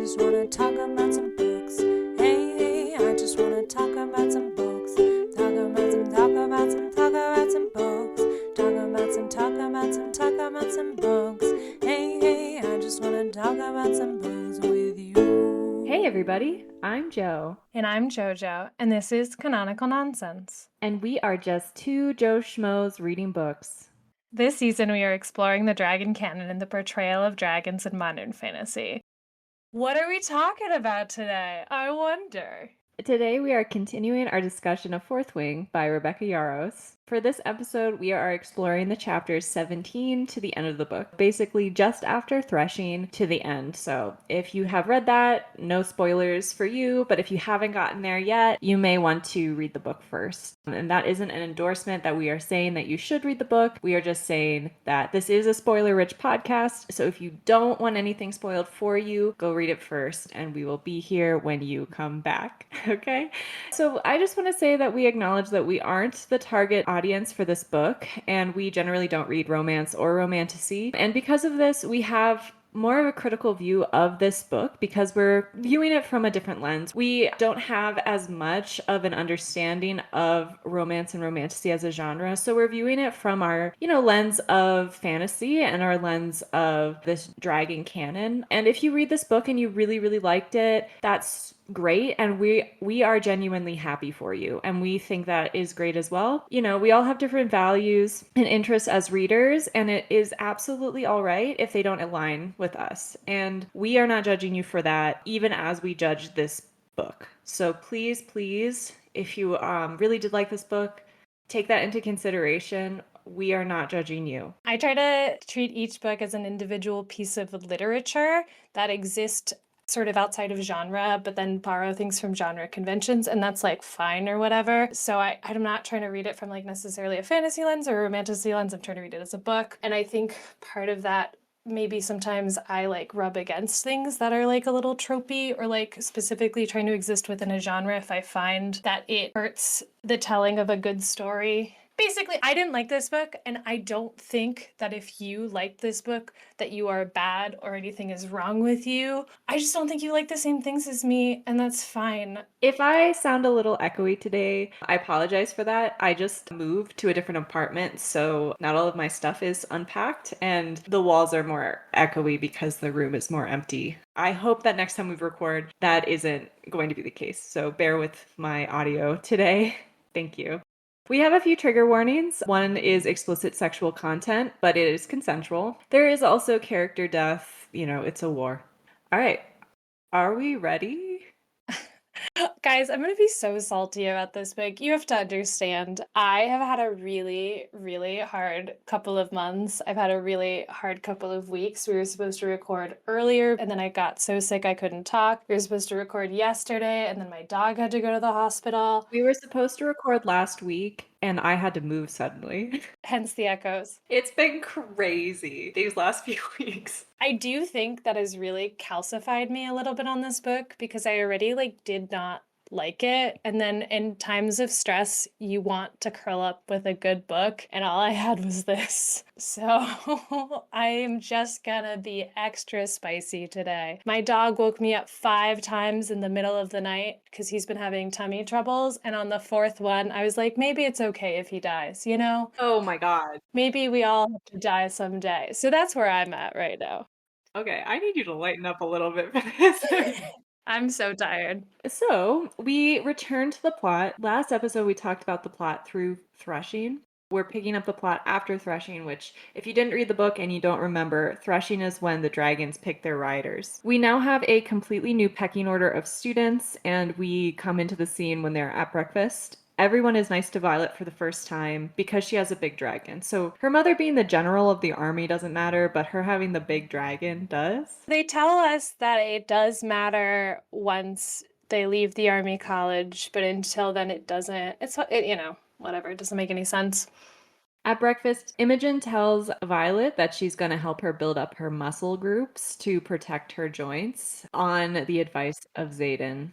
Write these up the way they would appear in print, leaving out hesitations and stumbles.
just wanna talk about some books. Hey, I just wanna talk about some books. Talk about some books. Talk about some books. Hey, I just wanna talk about some books with you. Hey everybody, I'm Joe. And I'm JoJo, and this is Canonical Nonsense. And we are just two Joe Schmoes reading books. This season we are exploring the dragon canon and the portrayal of dragons in modern fantasy. What are we talking about today? I wonder. Today we are continuing our discussion of Fourth Wing by Rebecca Yarros. For this episode, we are exploring the chapters 17 to the end of the book, basically just after Threshing to the end. So if you have read that, no spoilers for you, but if you haven't gotten there yet, you may want to read the book first. And that isn't an endorsement that we are saying that you should read the book. We are just saying that this is a spoiler-rich podcast, so if you don't want anything spoiled for you, go read it first, and we will be here when you come back. Okay? So I just want to say that we acknowledge that we aren't the target audience for this book, and we generally don't read romance or romantasy. And because of this, we have more of a critical view of this book because we're viewing it from a different lens. We don't have as much of an understanding of romance and romantasy as a genre, so we're viewing it from our, lens of fantasy and our lens of this dragon canon. And if you read this book and you really, really liked it, that's great, and we are genuinely happy for you, and we think that is great as well. We all have different values and interests as readers, and it is absolutely all right if they don't align with us, and we are not judging you for that, even as we judge this book. So please, if you really did like this book, take that into consideration. We are not judging you. I try to treat each book as an individual piece of literature that exists sort of outside of genre, but then borrow things from genre conventions, and that's like fine or whatever. So I'm not trying to read it from like necessarily a fantasy lens or a romantasy lens. I'm trying to read it as a book. And I think part of that, maybe sometimes I like rub against things that are like a little tropey or like specifically trying to exist within a genre if I find that it hurts the telling of a good story. Basically, I didn't like this book, and I don't think that if you liked this book that you are bad or anything is wrong with you. I just don't think you like the same things as me, and that's fine. If I sound a little echoey today, I apologize for that. I just moved to a different apartment, so not all of my stuff is unpacked, and the walls are more echoey because the room is more empty. I hope that next time we record, that isn't going to be the case, so bear with my audio today. Thank you. We have a few trigger warnings. One is explicit sexual content, but it is consensual. There is also character death. It's a war. All right. Are we ready? Guys, I'm gonna be so salty about this book. You have to understand, I have had a really, really hard couple of months. I've had a really hard couple of weeks. We were supposed to record earlier, and then I got so sick I couldn't talk. We were supposed to record yesterday, and then my dog had to go to the hospital. We were supposed to record last week, and I had to move suddenly. Hence the echoes. It's been crazy these last few weeks. I do think that has really calcified me a little bit on this book because I already did not like it, and then in times of stress you want to curl up with a good book, and all I had was this. So I am just gonna be extra spicy today. My dog woke me up 5 times in the middle of the night because he's been having tummy troubles, and on the 4th one I was like, maybe it's okay if he dies, Oh my God. maybe we all have to die someday. So that's where I'm at right now. Okay, I need you to lighten up a little bit for this. I'm so tired. So, we return to the plot. Last episode, we talked about the plot through Threshing. We're picking up the plot after Threshing, which, if you didn't read the book and you don't remember, Threshing is when the dragons pick their riders. We now have a completely new pecking order of students, and we come into the scene when they're at breakfast. Everyone is nice to Violet for the first time because she has a big dragon. So her mother being the general of the army doesn't matter, but her having the big dragon does. They tell us that it does matter once they leave the army college, but until then it doesn't. Whatever. It doesn't make any sense. At breakfast, Imogen tells Violet that she's going to help her build up her muscle groups to protect her joints on the advice of Xaden.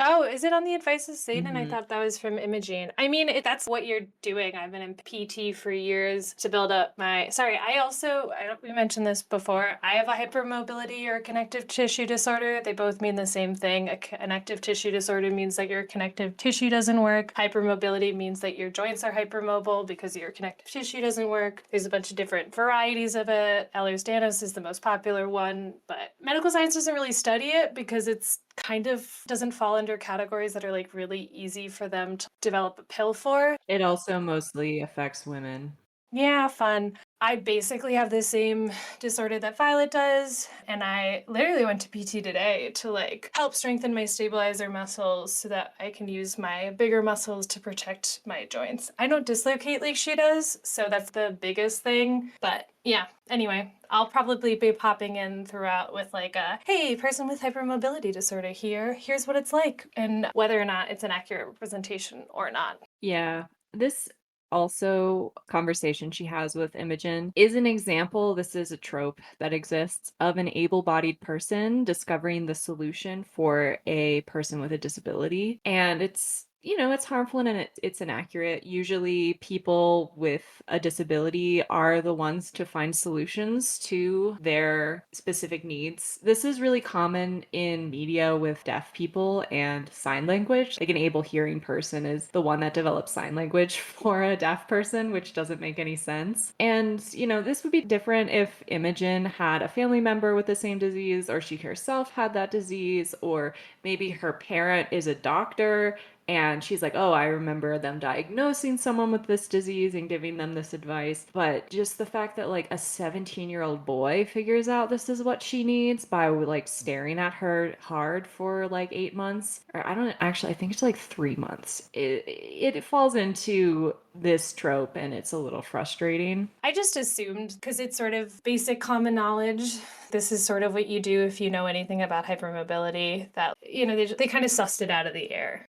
Oh, is it on the advice of Satan? I Hmm. thought that was from Imogene. I mean, that's what you're doing. I've been in PT for years to build up my. Sorry, I don't, we mentioned this before. I have a hypermobility or a connective tissue disorder. They both mean the same thing. A connective tissue disorder means that your connective tissue doesn't work. Hypermobility means that your joints are hypermobile because your connective tissue doesn't work. There's a bunch of different varieties of it. Ehlers-Danlos is the most popular one, but medical science doesn't really study it because it's kind of doesn't fall under categories that are like really easy for them to develop a pill for. It also mostly affects women. Yeah, fun. I basically have the same disorder that Violet does, and I literally went to PT today to like help strengthen my stabilizer muscles so that I can use my bigger muscles to protect my joints. I don't dislocate like she does, so that's the biggest thing. But yeah, anyway, I'll probably be popping in throughout with like a, hey, person with hypermobility disorder here. Here's what it's like, and whether or not it's an accurate representation or not. Yeah. This also conversation she has with Imogen is an example, this is a trope that exists, of an able-bodied person discovering the solution for a person with a disability. And it's, it's harmful and it's inaccurate. Usually people with a disability are the ones to find solutions to their specific needs. This is really common in media with deaf people and sign language. Like an able hearing person is the one that develops sign language for a deaf person, which doesn't make any sense. And, this would be different if Imogen had a family member with the same disease, or she herself had that disease, or maybe her parent is a doctor and she's like, oh, I remember them diagnosing someone with this disease and giving them this advice. But just the fact that like a 17-year-old boy figures out this is what she needs by like staring at her hard for like 8 months, or I don't actually, I think it's like 3 months. It falls into this trope and it's a little frustrating. I just assumed, because it's sort of basic common knowledge, this is sort of what you do if you know anything about hypermobility, that, they kind of sussed it out of the air.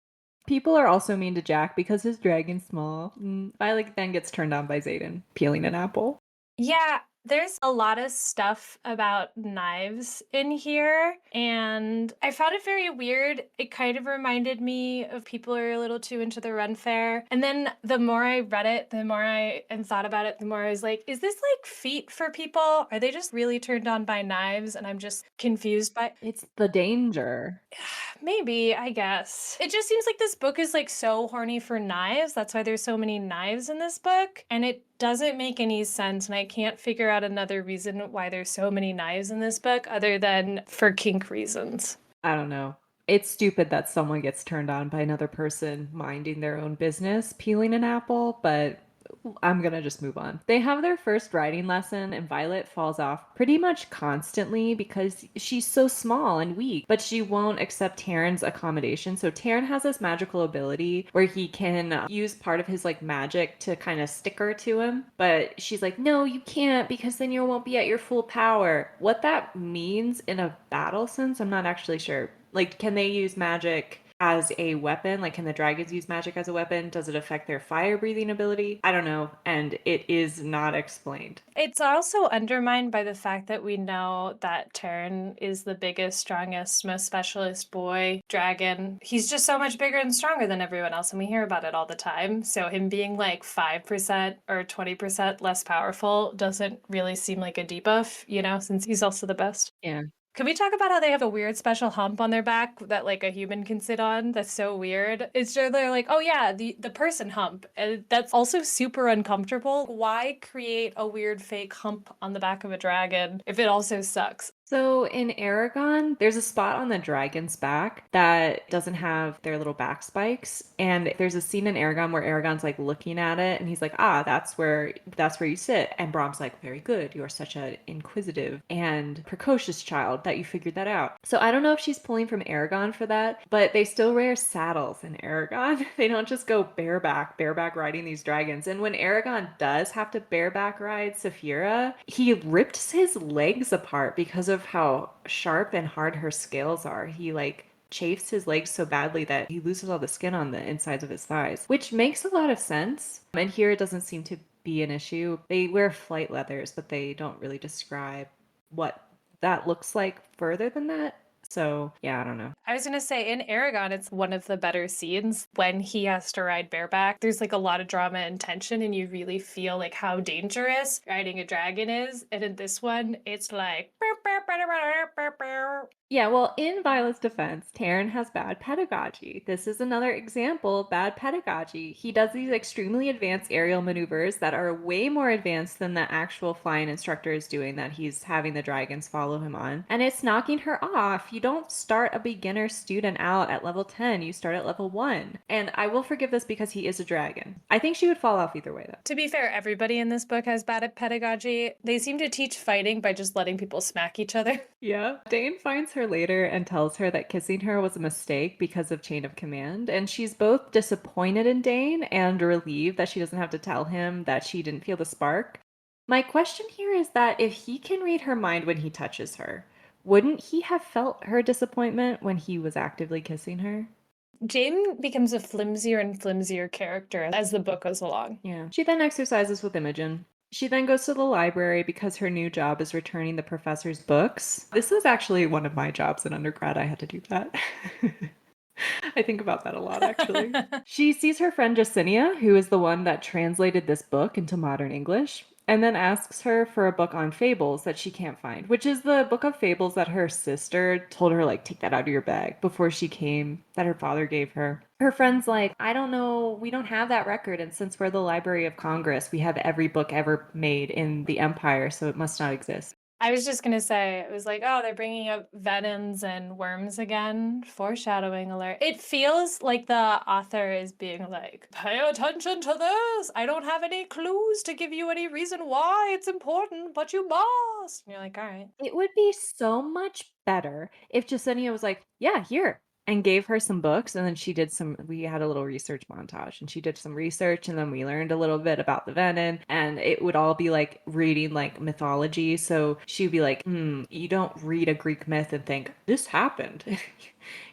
People are also mean to Jack because his dragon's small. Violet then gets turned on by Zayden peeling an apple. Yeah, there's a lot of stuff about knives in here, and I found it very weird. It kind of reminded me of people who are a little too into the Ren Fair. And then the more I read it, the more I and thought about it, the more I was like, is this like feet for people? Are they just really turned on by knives? And I'm just confused by It's the danger. maybe, I guess. It just seems like this book is like so horny for knives. That's why there's so many knives in this book. And it doesn't make any sense. And I can't figure out another reason why there's so many knives in this book other than for kink reasons. I don't know. It's stupid that someone gets turned on by another person minding their own business, peeling an apple, but I'm gonna just move on. They have their first writing lesson, and Violet falls off pretty much constantly because she's so small and weak, but she won't accept Taryn's accommodation. So Taryn has this magical ability where he can use part of his like magic to kind of stick her to him, but she's like, no, you can't because then you won't be at your full power. What that means in a battle sense, I'm not actually sure. Like, can they use magic as a weapon? Like, can the dragons use magic as a weapon? Does it affect their fire breathing ability? I don't know. And it is not explained. It's also undermined by the fact that we know that Terran is the biggest, strongest, most specialist boy dragon. He's just so much bigger and stronger than everyone else, and we hear about it all the time. So him being like 5% or 20% less powerful doesn't really seem like a debuff, since he's also the best. Yeah. Can we talk about how they have a weird special hump on their back that like a human can sit on? That's so weird. It's just they're like, oh yeah, the person hump. And that's also super uncomfortable. Why create a weird fake hump on the back of a dragon if it also sucks? So in Aragon, there's a spot on the dragon's back that doesn't have their little back spikes. And there's a scene in Aragon where Aragon's like looking at it and he's like, ah, that's where you sit. And Brom's like, very good. You are such an inquisitive and precocious child that you figured that out. So I don't know if she's pulling from Aragon for that, but they still wear saddles in Aragon. They don't just go bareback riding these dragons. And when Aragon does have to bareback ride Saphira, he rips his legs apart because of how sharp and hard her scales are. He like chafes his legs so badly that he loses all the skin on the insides of his thighs, which makes a lot of sense. And here it doesn't seem to be an issue. They wear flight leathers, but they don't really describe what that looks like further than that. So, yeah, I don't know. I was gonna say in Aragon, it's one of the better scenes when he has to ride bareback. There's like a lot of drama and tension, and you really feel like how dangerous riding a dragon is. And in this one, it's like. Yeah, well, in Violet's defense, Taryn has bad pedagogy. This is another example of bad pedagogy. He does these extremely advanced aerial maneuvers that are way more advanced than the actual flying instructor is doing that he's having the dragons follow him on. And it's knocking her off. You don't start a beginner student out at level 10, you start at level 1. And I will forgive this because he is a dragon. I think she would fall off either way, though. To be fair, everybody in this book has bad at pedagogy. They seem to teach fighting by just letting people smack each other. Yeah. Dane finds her later and tells her that kissing her was a mistake because of chain of command. And she's both disappointed in Dane and relieved that she doesn't have to tell him that she didn't feel the spark. My question here is that if he can read her mind when he touches her, wouldn't he have felt her disappointment when he was actively kissing her? Jane becomes a flimsier and flimsier character as the book goes along. Yeah. She then exercises with Imogen. She then goes to the library because her new job is returning the professor's books. This was actually one of my jobs in undergrad. I had to do that. I think about that a lot, actually. She sees her friend Jacinia, who is the one that translated this book into modern English, and then asks her for a book on fables that she can't find, which is the book of fables that her sister told her, like, take that out of your bag before she came, that her father gave her. Her friend's like, I don't know, we don't have that record, and since we're the Library of Congress, we have every book ever made in the Empire, so it must not exist. I was just gonna say, it was like, oh, they're bringing up venons and worms again. Foreshadowing alert. It feels like the author is being like, pay attention to this. I don't have any clues to give you any reason why it's important, but you must. And you're like, all right. It would be so much better if Jasenia was like, yeah, here, and gave her some books. And then we had a little research montage and she did some research. And then we learned a little bit about the venom. And it would all be like reading like mythology. So she'd be like, you don't read a Greek myth and think, this happened.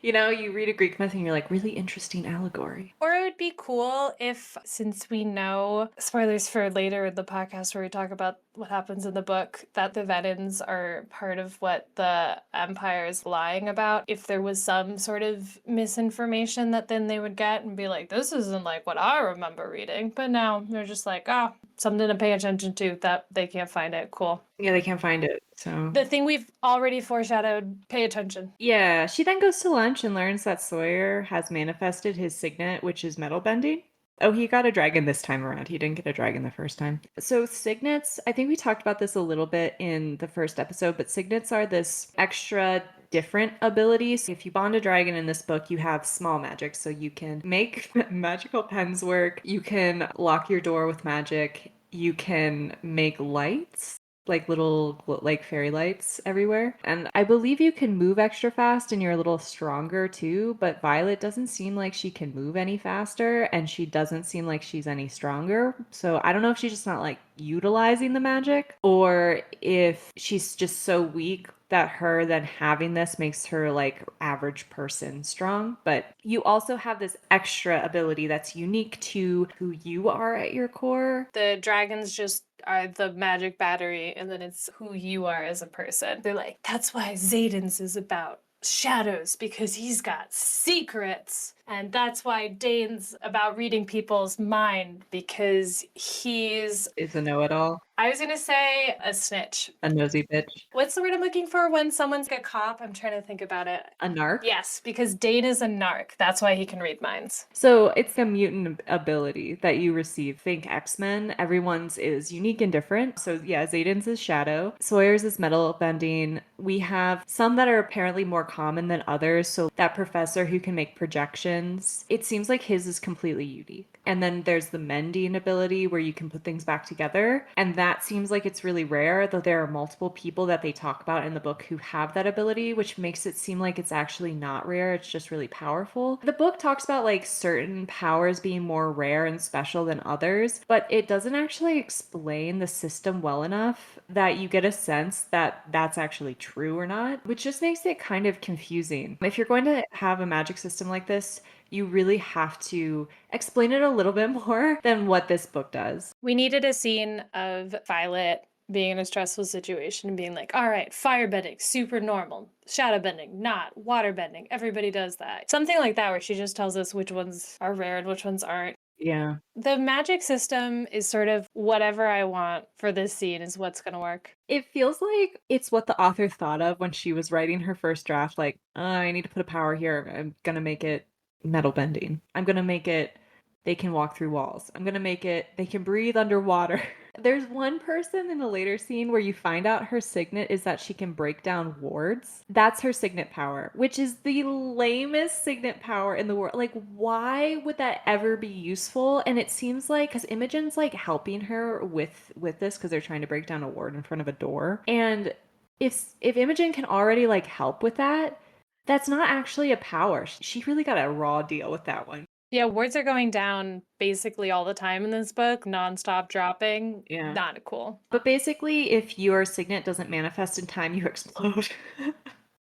You read a Greek myth and you're like, really interesting allegory. Or it would be cool if, since we know, spoilers for later in the podcast where we talk about what happens in the book, that the Venons are part of what the Empire is lying about, if there was some sort of misinformation that then they would get and be like, this isn't like what I remember reading. But now they're just like, oh, something to pay attention to that they can't find it. Cool. Yeah, they can't find it. So the thing we've already foreshadowed, pay attention. Yeah, she then goes to lunch and learns that Sawyer has manifested his signet, which is metal bending. Oh, he got a dragon this time around. He didn't get a dragon the first time. So signets, I think we talked about this a little bit in the first episode, but signets are this extra different abilities. If you bond a dragon in this book, you have small magic. So you can make magical pens work. You can lock your door with magic. You can make lights, like little like fairy lights everywhere. And I believe you can move extra fast and you're a little stronger too, but Violet doesn't seem like she can move any faster and she doesn't seem like she's any stronger. So I don't know if she's just not like utilizing the magic or if she's just so weak that her then having this makes her like average person strong. But you also have this extra ability that's unique to who you are at your core. The dragons just are the magic battery, and then it's who you are as a person. They're like, that's why Zayden's is about shadows, because he's got secrets. And that's why Dane's about reading people's mind, because he's a know-it-all. I was gonna say a snitch. A nosy bitch. What's the word I'm looking for when someone's a cop? I'm trying to think about it. A narc? Yes, because Dane is a narc. That's why he can read minds. So it's a mutant ability that you receive. Think X-Men. Everyone's is unique and different. So yeah, Zayden's is shadow. Sawyer's is metal bending. We have some that are apparently more common than others. So that professor who can make projections, it seems like his is completely unique. And then there's the mending ability where you can put things back together. And that seems like it's really rare, though there are multiple people that they talk about in the book who have that ability, which makes it seem like it's actually not rare. It's just really powerful. The book talks about like certain powers being more rare and special than others, but it doesn't actually explain the system well enough that you get a sense that that's actually true or not, which just makes it kind of confusing. If you're going to have a magic system like this, you really have to explain it a little bit more than what this book does. We needed a scene of Violet being in a stressful situation and being like, all right, firebending, super normal. Shadow bending, not. Water bending, everybody does that. Something like that, where she just tells us which ones are rare and which ones aren't. Yeah. The magic system is sort of whatever I want for this scene is what's going to work. It feels like it's what the author thought of when she was writing her first draft. Like, I need to put a power here. I'm going to make it metal bending. I'm going to make it they can walk through walls. I'm going to make it they can breathe underwater. There's one person in a later scene where you find out her signet is that she can break down wards. That's her signet power, which is the lamest signet power in the world. Like, why would that ever be useful? And it seems like because Imogen's like helping her with this because they're trying to break down a ward in front of a door. And if Imogen can already like help with that, that's not actually a power. She really got a raw deal with that one. Yeah, words are going down basically all the time in this book, nonstop dropping. Yeah. Not cool. But basically, if your signet doesn't manifest in time, you explode.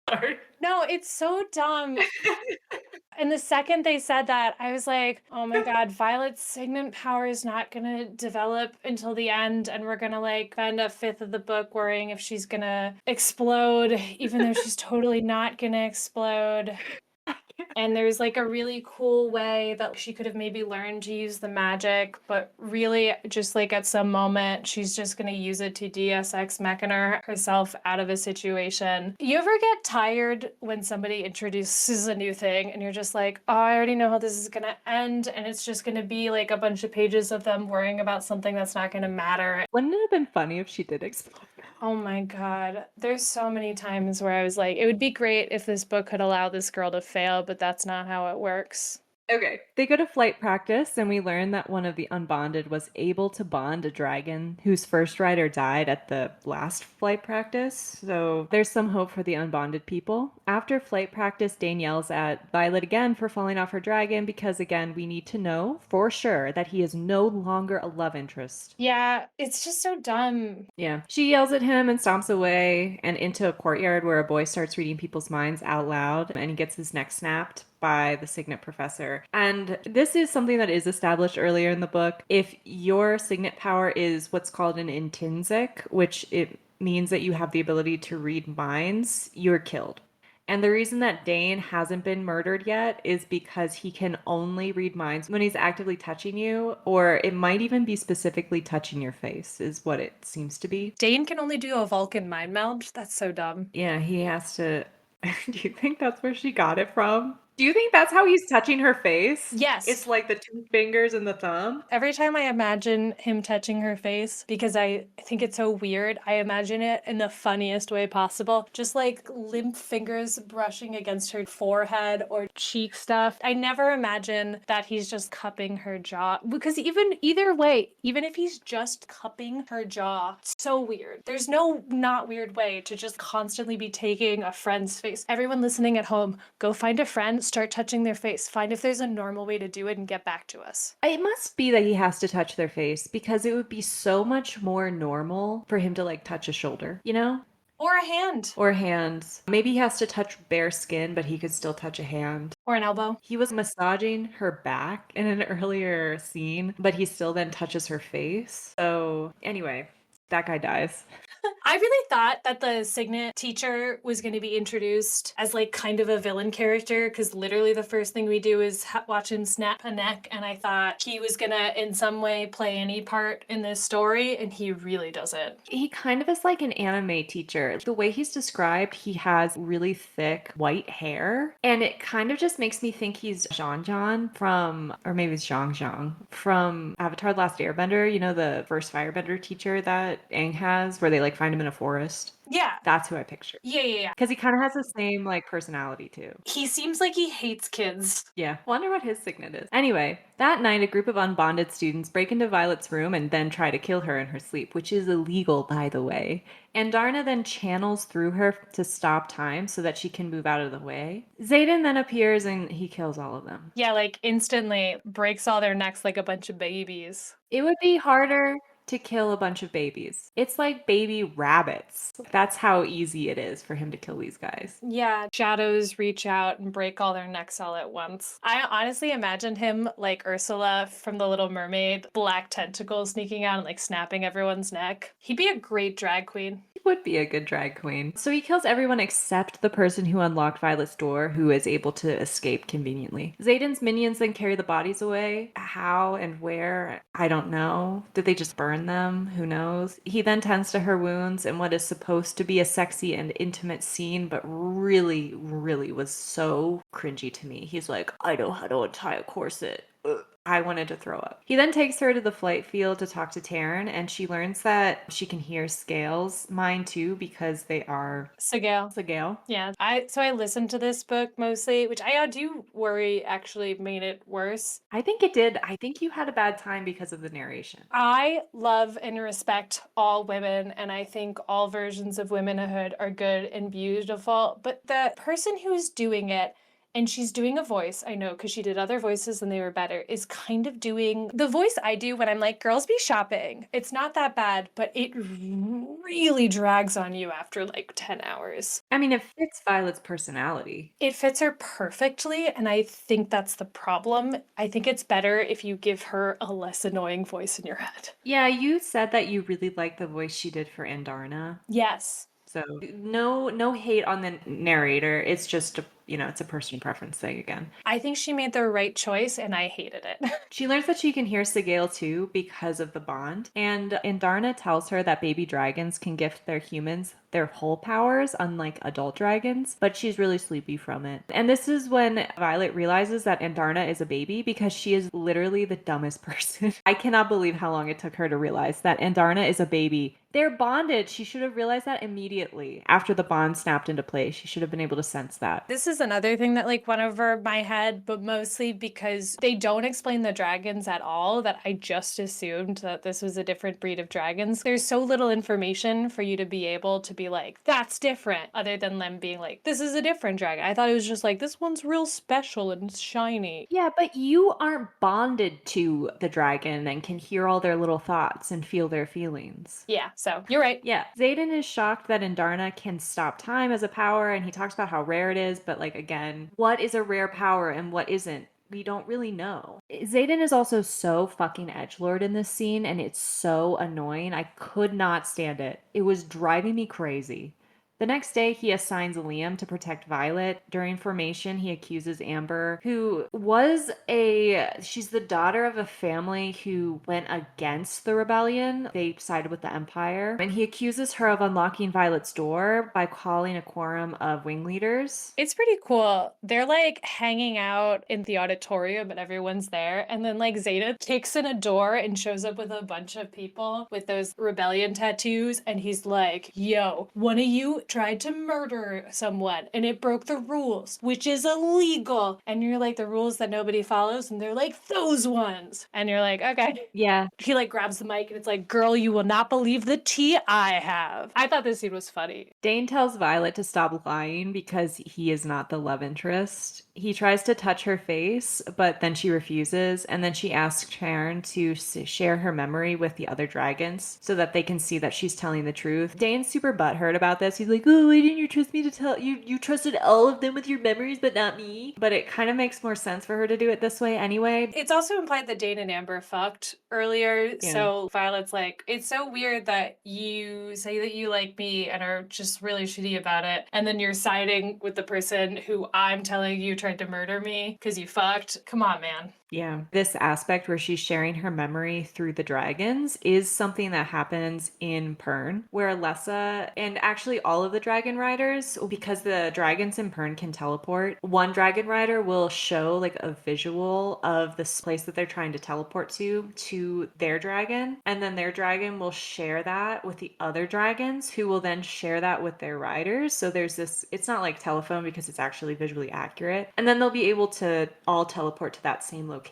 Sorry. No, it's so dumb. And the second they said that, I was like, oh my God, Violet's signet power is not going to develop until the end. And we're going to like spend a fifth of the book worrying if she's going to explode, even though she's totally not going to explode. And there's like a really cool way that she could have maybe learned to use the magic, but really just like at some moment, she's just going to use it to Deus Ex Machina herself out of a situation. You ever get tired when somebody introduces a new thing and you're just like, oh, I already know how this is going to end, and it's just going to be like a bunch of pages of them worrying about something that's not going to matter. Wouldn't it have been funny if she did explode? Oh my God. There's so many times where I was like, it would be great if this book could allow this girl to fail, but that's not how it works. Okay. They go to flight practice, and we learn that one of the unbonded was able to bond a dragon whose first rider died at the last flight practice. So there's some hope for the unbonded people. After flight practice, Dane yells at Violet again for falling off her dragon because, again, we need to know for sure that he is no longer a love interest. Yeah, it's just so dumb. Yeah. She yells at him and stomps away and into a courtyard where a boy starts reading people's minds out loud, and he gets his neck snapped by the signet professor. And this is something that is established earlier in the book. If your signet power is what's called an intrinsic, which it means that you have the ability to read minds, you're killed. And the reason that Dane hasn't been murdered yet is because he can only read minds when he's actively touching you, or it might even be specifically touching your face, is what it seems to be. Dane can only do a Vulcan mind meld. That's so dumb. Yeah, he has to. Do you think that's where she got it from? Do you think that's how he's touching her face? Yes. It's like the two fingers and the thumb? Every time I imagine him touching her face, because I think it's so weird, I imagine it in the funniest way possible. Just like limp fingers brushing against her forehead or cheek stuff. I never imagine that he's just cupping her jaw. Because either way, even if he's just cupping her jaw, it's so weird. There's no not weird way to just constantly be taking a friend's face. Everyone listening at home, go find a friend, start touching their face. Find if there's a normal way to do it and get back to us. It must be that he has to touch their face because it would be so much more normal for him to like touch a shoulder, you know? Or a hand. Or hands. Maybe he has to touch bare skin, but he could still touch a hand. Or an elbow. He was massaging her back in an earlier scene, but he still then touches her face. So, anyway, that guy dies. I really thought that the Signet teacher was going to be introduced as like kind of a villain character, because literally the first thing we do is watch him snap a neck, and I thought he was going to in some way play any part in this story, and he really doesn't. He kind of is like an anime teacher. The way he's described, he has really thick white hair, and it kind of just makes me think he's Zhang from, or maybe it's Zhang from Avatar: The Last Airbender. You know, the first firebender teacher that Aang has, where they like find him in a forest. Yeah. That's who I picture. Yeah. Because he kind of has the same like personality too. He seems like he hates kids. Yeah. Wonder what his signet is. Anyway, that night a group of unbonded students break into Violet's room and then try to kill her in her sleep, which is illegal, by the way. And Darna then channels through her to stop time so that she can move out of the way. Xaden then appears and he kills all of them. Yeah, like instantly breaks all their necks like a bunch of babies. It would be harder to kill a bunch of babies. It's like baby rabbits. That's how easy it is for him to kill these guys. Yeah, shadows reach out and break all their necks all at once. I honestly imagined him like Ursula from The Little Mermaid, black tentacles sneaking out and like snapping everyone's neck. He'd be a great drag queen. He would be a good drag queen. So he kills everyone except the person who unlocked Violet's door, who is able to escape conveniently. Xaden's minions then carry the bodies away. How and where? I don't know. Did they just burn them? Who knows? He then tends to her wounds in what is supposed to be a sexy and intimate scene, but really, really was so cringy to me. He's like, I know how to untie a corset. Ugh. I wanted to throw up. He then takes her to the flight field to talk to Taryn, and she learns that she can hear Scales' mind too because they are Sigale. Sigale. Yeah. I listened to this book mostly, which I do worry actually made it worse. I think it did. I think you had a bad time because of the narration. I love and respect all women, and I think all versions of womanhood are good and beautiful. But the person who's doing it, and she's doing a voice, I know, because she did other voices and they were better, is kind of doing the voice I do when I'm like, girls be shopping. It's not that bad, but it really drags on you after like 10 hours. I mean, it fits Violet's personality. It fits her perfectly, and I think that's the problem. I think it's better if you give her a less annoying voice in your head. Yeah, you said that you really liked the voice she did for Andarna. Yes. So no hate on the narrator. It's just it's a personal preference thing again. I think she made the right choice, and I hated it. She learns that she can hear Sigale too because of the bond. And Indarna tells her that baby dragons can gift their humans their whole powers, unlike adult dragons, but she's really sleepy from it. And this is when Violet realizes that Indarna is a baby because she is literally the dumbest person. I cannot believe how long it took her to realize that Indarna is a baby. They're bonded. She should have realized that immediately after the bond snapped into place. She should have been able to sense that. This is another thing that like went over my head, but mostly because they don't explain the dragons at all, that I just assumed that this was a different breed of dragons. There's so little information for you to be able to be like, that's different, other than them being like, this is a different dragon. I thought it was just like, this one's real special and shiny. Yeah, but you aren't bonded to the dragon and can hear all their little thoughts and feel their feelings. Yeah, so you're right. Yeah, Xaden is shocked that Indarna can stop time as a power, and he talks about how rare it is, but like again, what is a rare power and what isn't? We don't really know. Xaden is also so fucking edgelord in this scene, and it's so annoying. I could not stand it. It was driving me crazy. The next day, he assigns Liam to protect Violet. During formation, he accuses Amber, who she's the daughter of a family who went against the rebellion. They sided with the Empire. And he accuses her of unlocking Violet's door by calling a quorum of wing leaders. It's pretty cool. They're like hanging out in the auditorium and everyone's there. And then like Zeta kicks in a door and shows up with a bunch of people with those rebellion tattoos. And he's like, yo, one of you tried to murder someone and it broke the rules, which is illegal. And you're like, the rules that nobody follows. And they're like, those ones. And you're like, okay. Yeah. He like grabs the mic and it's like, girl, you will not believe the tea I have. I thought this scene was funny. Dane tells Violet to stop lying because he is not the love interest. He tries to touch her face, but then she refuses, and then she asks Sharon to share her memory with the other dragons so that they can see that she's telling the truth. Dane's super butthurt about this. He's like, oh, why didn't you trust me to tell you? You trusted all of them with your memories, but not me. But it kind of makes more sense for her to do it this way anyway. It's also implied that Dane and Amber fucked earlier. Yeah. So Violet's like, it's so weird that you say that you like me and are just really shitty about it. And then you're siding with the person who I'm telling you tried to murder me because you fucked. Come on, man. Yeah. This aspect where she's sharing her memory through the dragons is something that happens in Pern, where Alessa and actually all of the dragon riders, because the dragons in Pern can teleport, one dragon rider will show like a visual of this place that they're trying to teleport to their dragon. And then their dragon will share that with the other dragons who will then share that with their riders. So there's this, it's not like telephone because it's actually visually accurate. And then they'll be able to all teleport to that same location.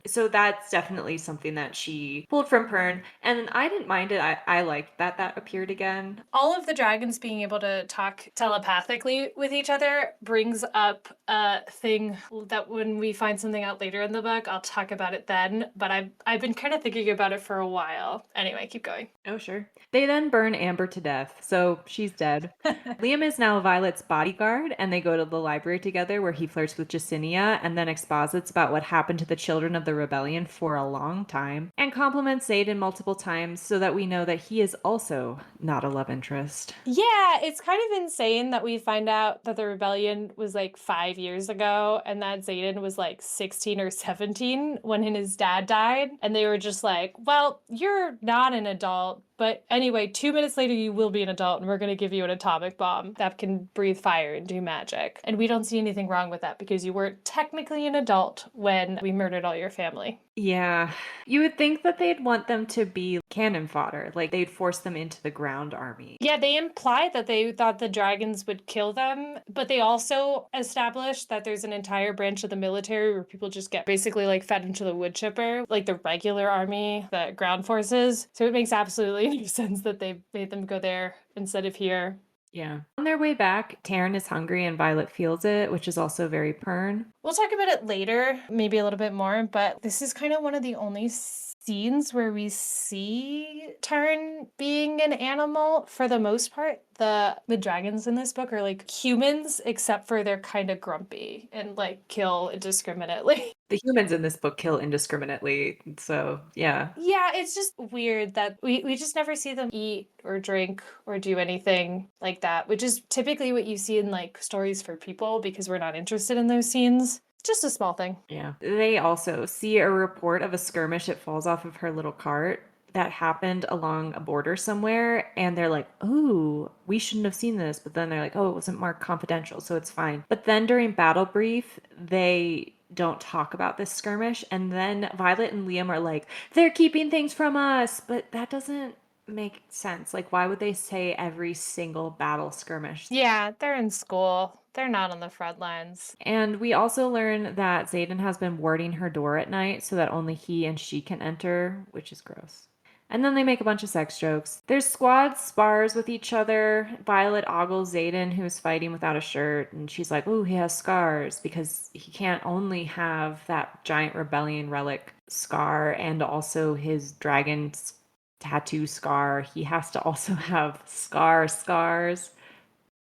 So that's definitely something that she pulled from Pern, and I didn't mind it. I liked that appeared again. All of the dragons being able to talk telepathically with each other brings up a thing that when we find something out later in the book, I'll talk about it then. But I've been kind of thinking about it for a while. Anyway, keep going. Oh, sure. They then burn Amber to death, so she's dead. Liam is now Violet's bodyguard, and they go to the library together where he flirts with Jacinia and then exposits about what happened to the children of the rebellion for a long time, and compliments Xaden multiple times so that we know that he is also not a love interest. Yeah, it's kind of insane that we find out that the rebellion was like 5 years ago and that Xaden was like 16 or 17 when his dad died. And they were just like, well, you're not an adult. But anyway, 2 minutes later, you will be an adult, and we're going to give you an atomic bomb that can breathe fire and do magic. And we don't see anything wrong with that because you weren't technically an adult when we murdered all your family. Yeah, you would think that they'd want them to be cannon fodder, like they'd force them into the ground army. Yeah, they implied that they thought the dragons would kill them, but they also established that there's an entire branch of the military where people just get basically like fed into the wood chipper, like the regular army, the ground forces. So it makes absolutely no sense that they made them go there instead of here. Yeah. On their way back, Taryn is hungry and Violet feels it, which is also very Pern. We'll talk about it later, maybe a little bit more, but this is kind of one of the only scenes where we see Tarn being an animal for the most part. The dragons in this book are like humans, except for they're kind of grumpy and like kill indiscriminately. The humans in this book kill indiscriminately, so yeah. Yeah, it's just weird that we just never see them eat or drink or do anything like that, which is typically what you see in like stories for people because we're not interested in those scenes. Just a small thing. Yeah. They also see a report of a skirmish that falls off of her little cart that happened along a border somewhere, and they're like, oh, we shouldn't have seen this. But then they're like, oh, it wasn't marked confidential, so it's fine. But then during battle brief, they don't talk about this skirmish, and then Violet and Liam are like, they're keeping things from us, but that doesn't make sense. Like, why would they say every single battle skirmish? Yeah, they're in school. They're not on the front lines. And we also learn that Xaden has been warding her door at night so that only he and she can enter, which is gross. And then they make a bunch of sex jokes. Their squad spars with each other. Violet ogles Xaden, who's fighting without a shirt, and she's like, "Ooh, he has scars," because he can't only have that giant rebellion relic scar and also his dragon's tattoo scar. He has to also have scars.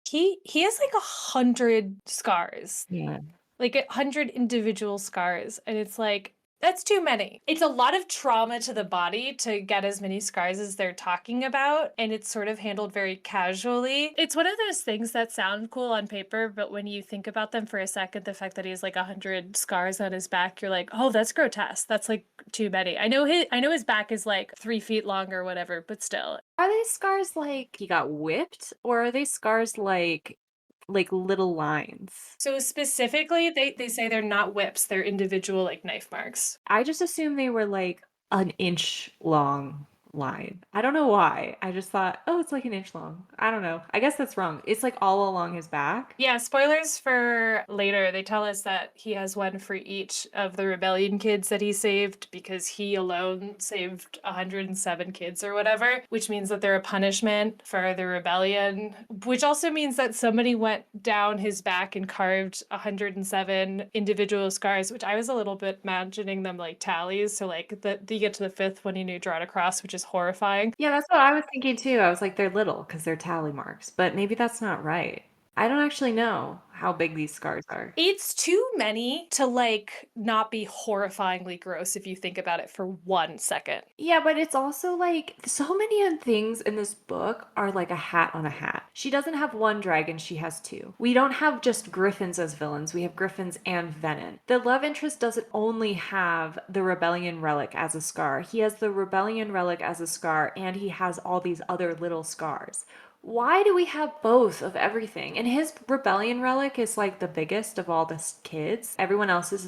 He has like 100 scars. Yeah. Like 100 individual scars. And it's like, that's too many. It's a lot of trauma to the body to get as many scars as they're talking about, and it's sort of handled very casually. It's one of those things that sound cool on paper, but when you think about them for a second, the fact that he has like 100 scars on his back, you're like, oh, that's grotesque. That's like too many. I know his back is like 3 feet long or whatever, but still. Are they scars like he got whipped, or are they scars like little lines? So specifically, they say they're not whips, they're individual like knife marks. I just assumed they were like an inch long line. I don't know why. I just thought, oh, it's like an inch long. I don't know. I guess that's wrong. It's like all along his back. Yeah, spoilers for later. They tell us that he has one for each of the rebellion kids that he saved because he alone saved 107 kids or whatever, which means that they're a punishment for the rebellion, which also means that somebody went down his back and carved 107 individual scars, which I was a little bit imagining them like tallies. So like you get to the fifth one and you draw it across, which is horrifying. Yeah, that's what I was thinking too. I was like, they're little because they're tally marks, but maybe that's not right. I don't actually know how big these scars are. It's too many to like not be horrifyingly gross if you think about it for 1 second. Yeah, but it's also like so many things in this book are like a hat on a hat. She doesn't have one dragon, she has two. We don't have just griffins as villains, we have griffins and venom. The love interest doesn't only have the rebellion relic as a scar, he has the rebellion relic as a scar, and he has all these other little scars. Why do we have both of everything? And his rebellion relic is like the biggest of all the kids. Everyone else's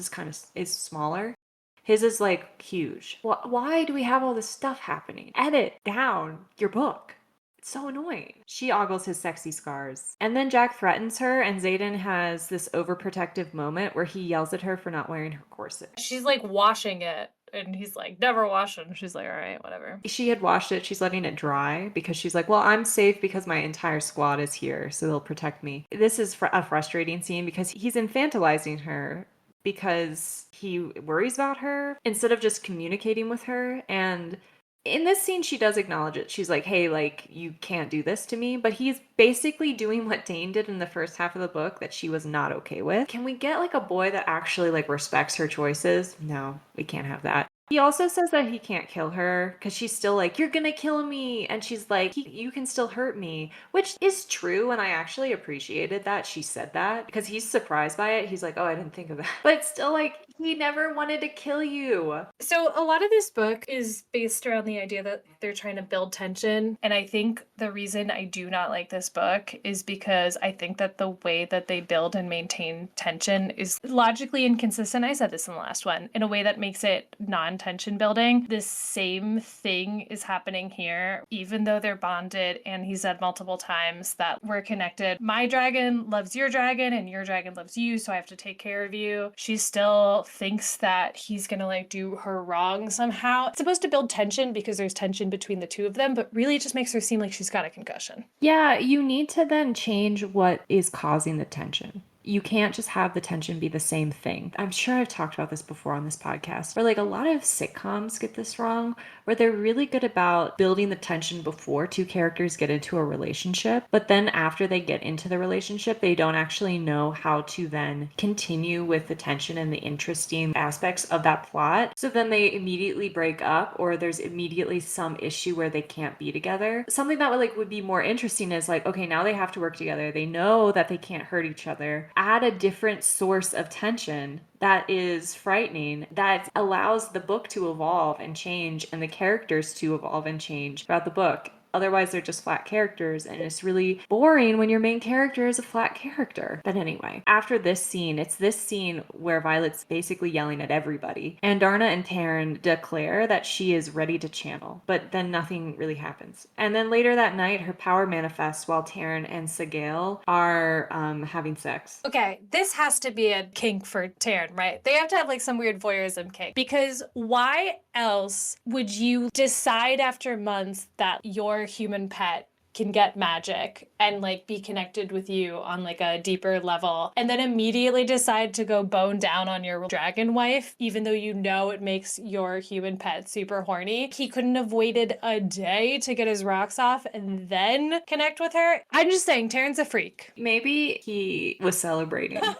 is smaller. His is like huge. Why do we have all this stuff happening? Edit down your book. It's so annoying. She ogles his sexy scars. And then Jack threatens her, and Xaden has this overprotective moment where he yells at her for not wearing her corset. She's like washing it. And he's like, never wash it. And she's like, all right, whatever. She had washed it. She's letting it dry because she's like, well, I'm safe because my entire squad is here, so they'll protect me. This is a frustrating scene because he's infantilizing her because he worries about her instead of just communicating with her. And in this scene, she does acknowledge it. She's like, hey, like, you can't do this to me. But he's basically doing what Dane did in the first half of the book that she was not okay with. Can we get like a boy that actually like respects her choices? No, we can't have that. He also says that he can't kill her because she's still like, you're gonna kill me. And she's like, you can still hurt me, which is true. And I actually appreciated that she said that because he's surprised by it. He's like, oh, I didn't think of that. But it's still like, he never wanted to kill you. So a lot of this book is based around the idea that they're trying to build tension. And I think the reason I do not like this book is because I think that the way that they build and maintain tension is logically inconsistent. I said this in the last one, in a way that makes it non-tension building. The same thing is happening here, even though they're bonded. And he said multiple times that we're connected. My dragon loves your dragon and your dragon loves you, so I have to take care of you. She still thinks that he's gonna like do her wrong somehow. It's supposed to build tension because there's tension between the two of them, but really it just makes her seem like she's got a concussion. Yeah, you need to then change what is causing the tension. You can't just have the tension be the same thing. I'm sure I've talked about this before on this podcast, where like a lot of sitcoms get this wrong, where they're really good about building the tension before two characters get into a relationship. But then after they get into the relationship, they don't actually know how to then continue with the tension and the interesting aspects of that plot. So then they immediately break up, or there's immediately some issue where they can't be together. Something that would be more interesting is like, okay, now they have to work together. They know that they can't hurt each other. Add a different source of tension that is frightening, that allows the book to evolve and change and the characters to evolve and change throughout the book. Otherwise, they're just flat characters, and it's really boring when your main character is a flat character. But anyway, after this scene, it's this scene where Violet's basically yelling at everybody, and Darna and Taryn declare that she is ready to channel, but then nothing really happens. And then later that night, her power manifests while Taryn and Sagail are having sex. Okay, this has to be a kink for Taryn, right? They have to have like some weird voyeurism kink. Because why else would you decide after months that your human pet can get magic and like be connected with you on like a deeper level and then immediately decide to go bone down on your dragon wife, even though you know it makes your human pet super horny? He couldn't have waited a day to get his rocks off and then connect with her. I'm just saying, Taryn's a freak. Maybe he was celebrating. Okay.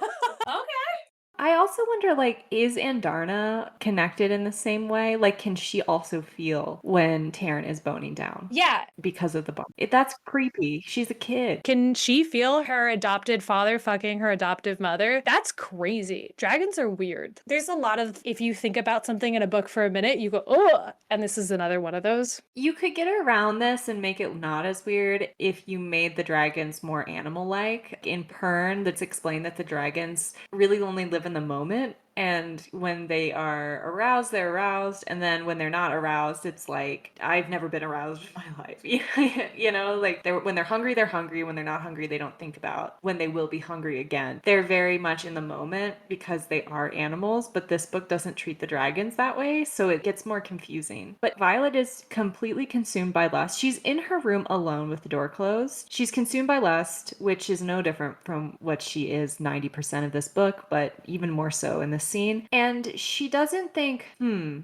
I also wonder, like, is Andarna connected in the same way? Like, can she also feel when Taryn is boning down? Yeah. Because of the bone. That's creepy. She's a kid. Can she feel her adopted father fucking her adoptive mother? That's crazy. Dragons are weird. There's a lot of, if you think about something in a book for a minute, you go, oh, and this is another one of those. You could get around this and make it not as weird if you made the dragons more animal-like. In Pern, that's explained that the dragons really only live in the moment. And when they are aroused, they're aroused. And then when they're not aroused, it's like, I've never been aroused in my life. You know, like when they're hungry, they're hungry. When they're not hungry, they don't think about when they will be hungry again. They're very much in the moment because they are animals. But this book doesn't treat the dragons that way. So it gets more confusing. But Violet is completely consumed by lust. She's in her room alone with the door closed. She's consumed by lust, which is no different from what she is 90% of this book, but even more so in this scene. And she doesn't think,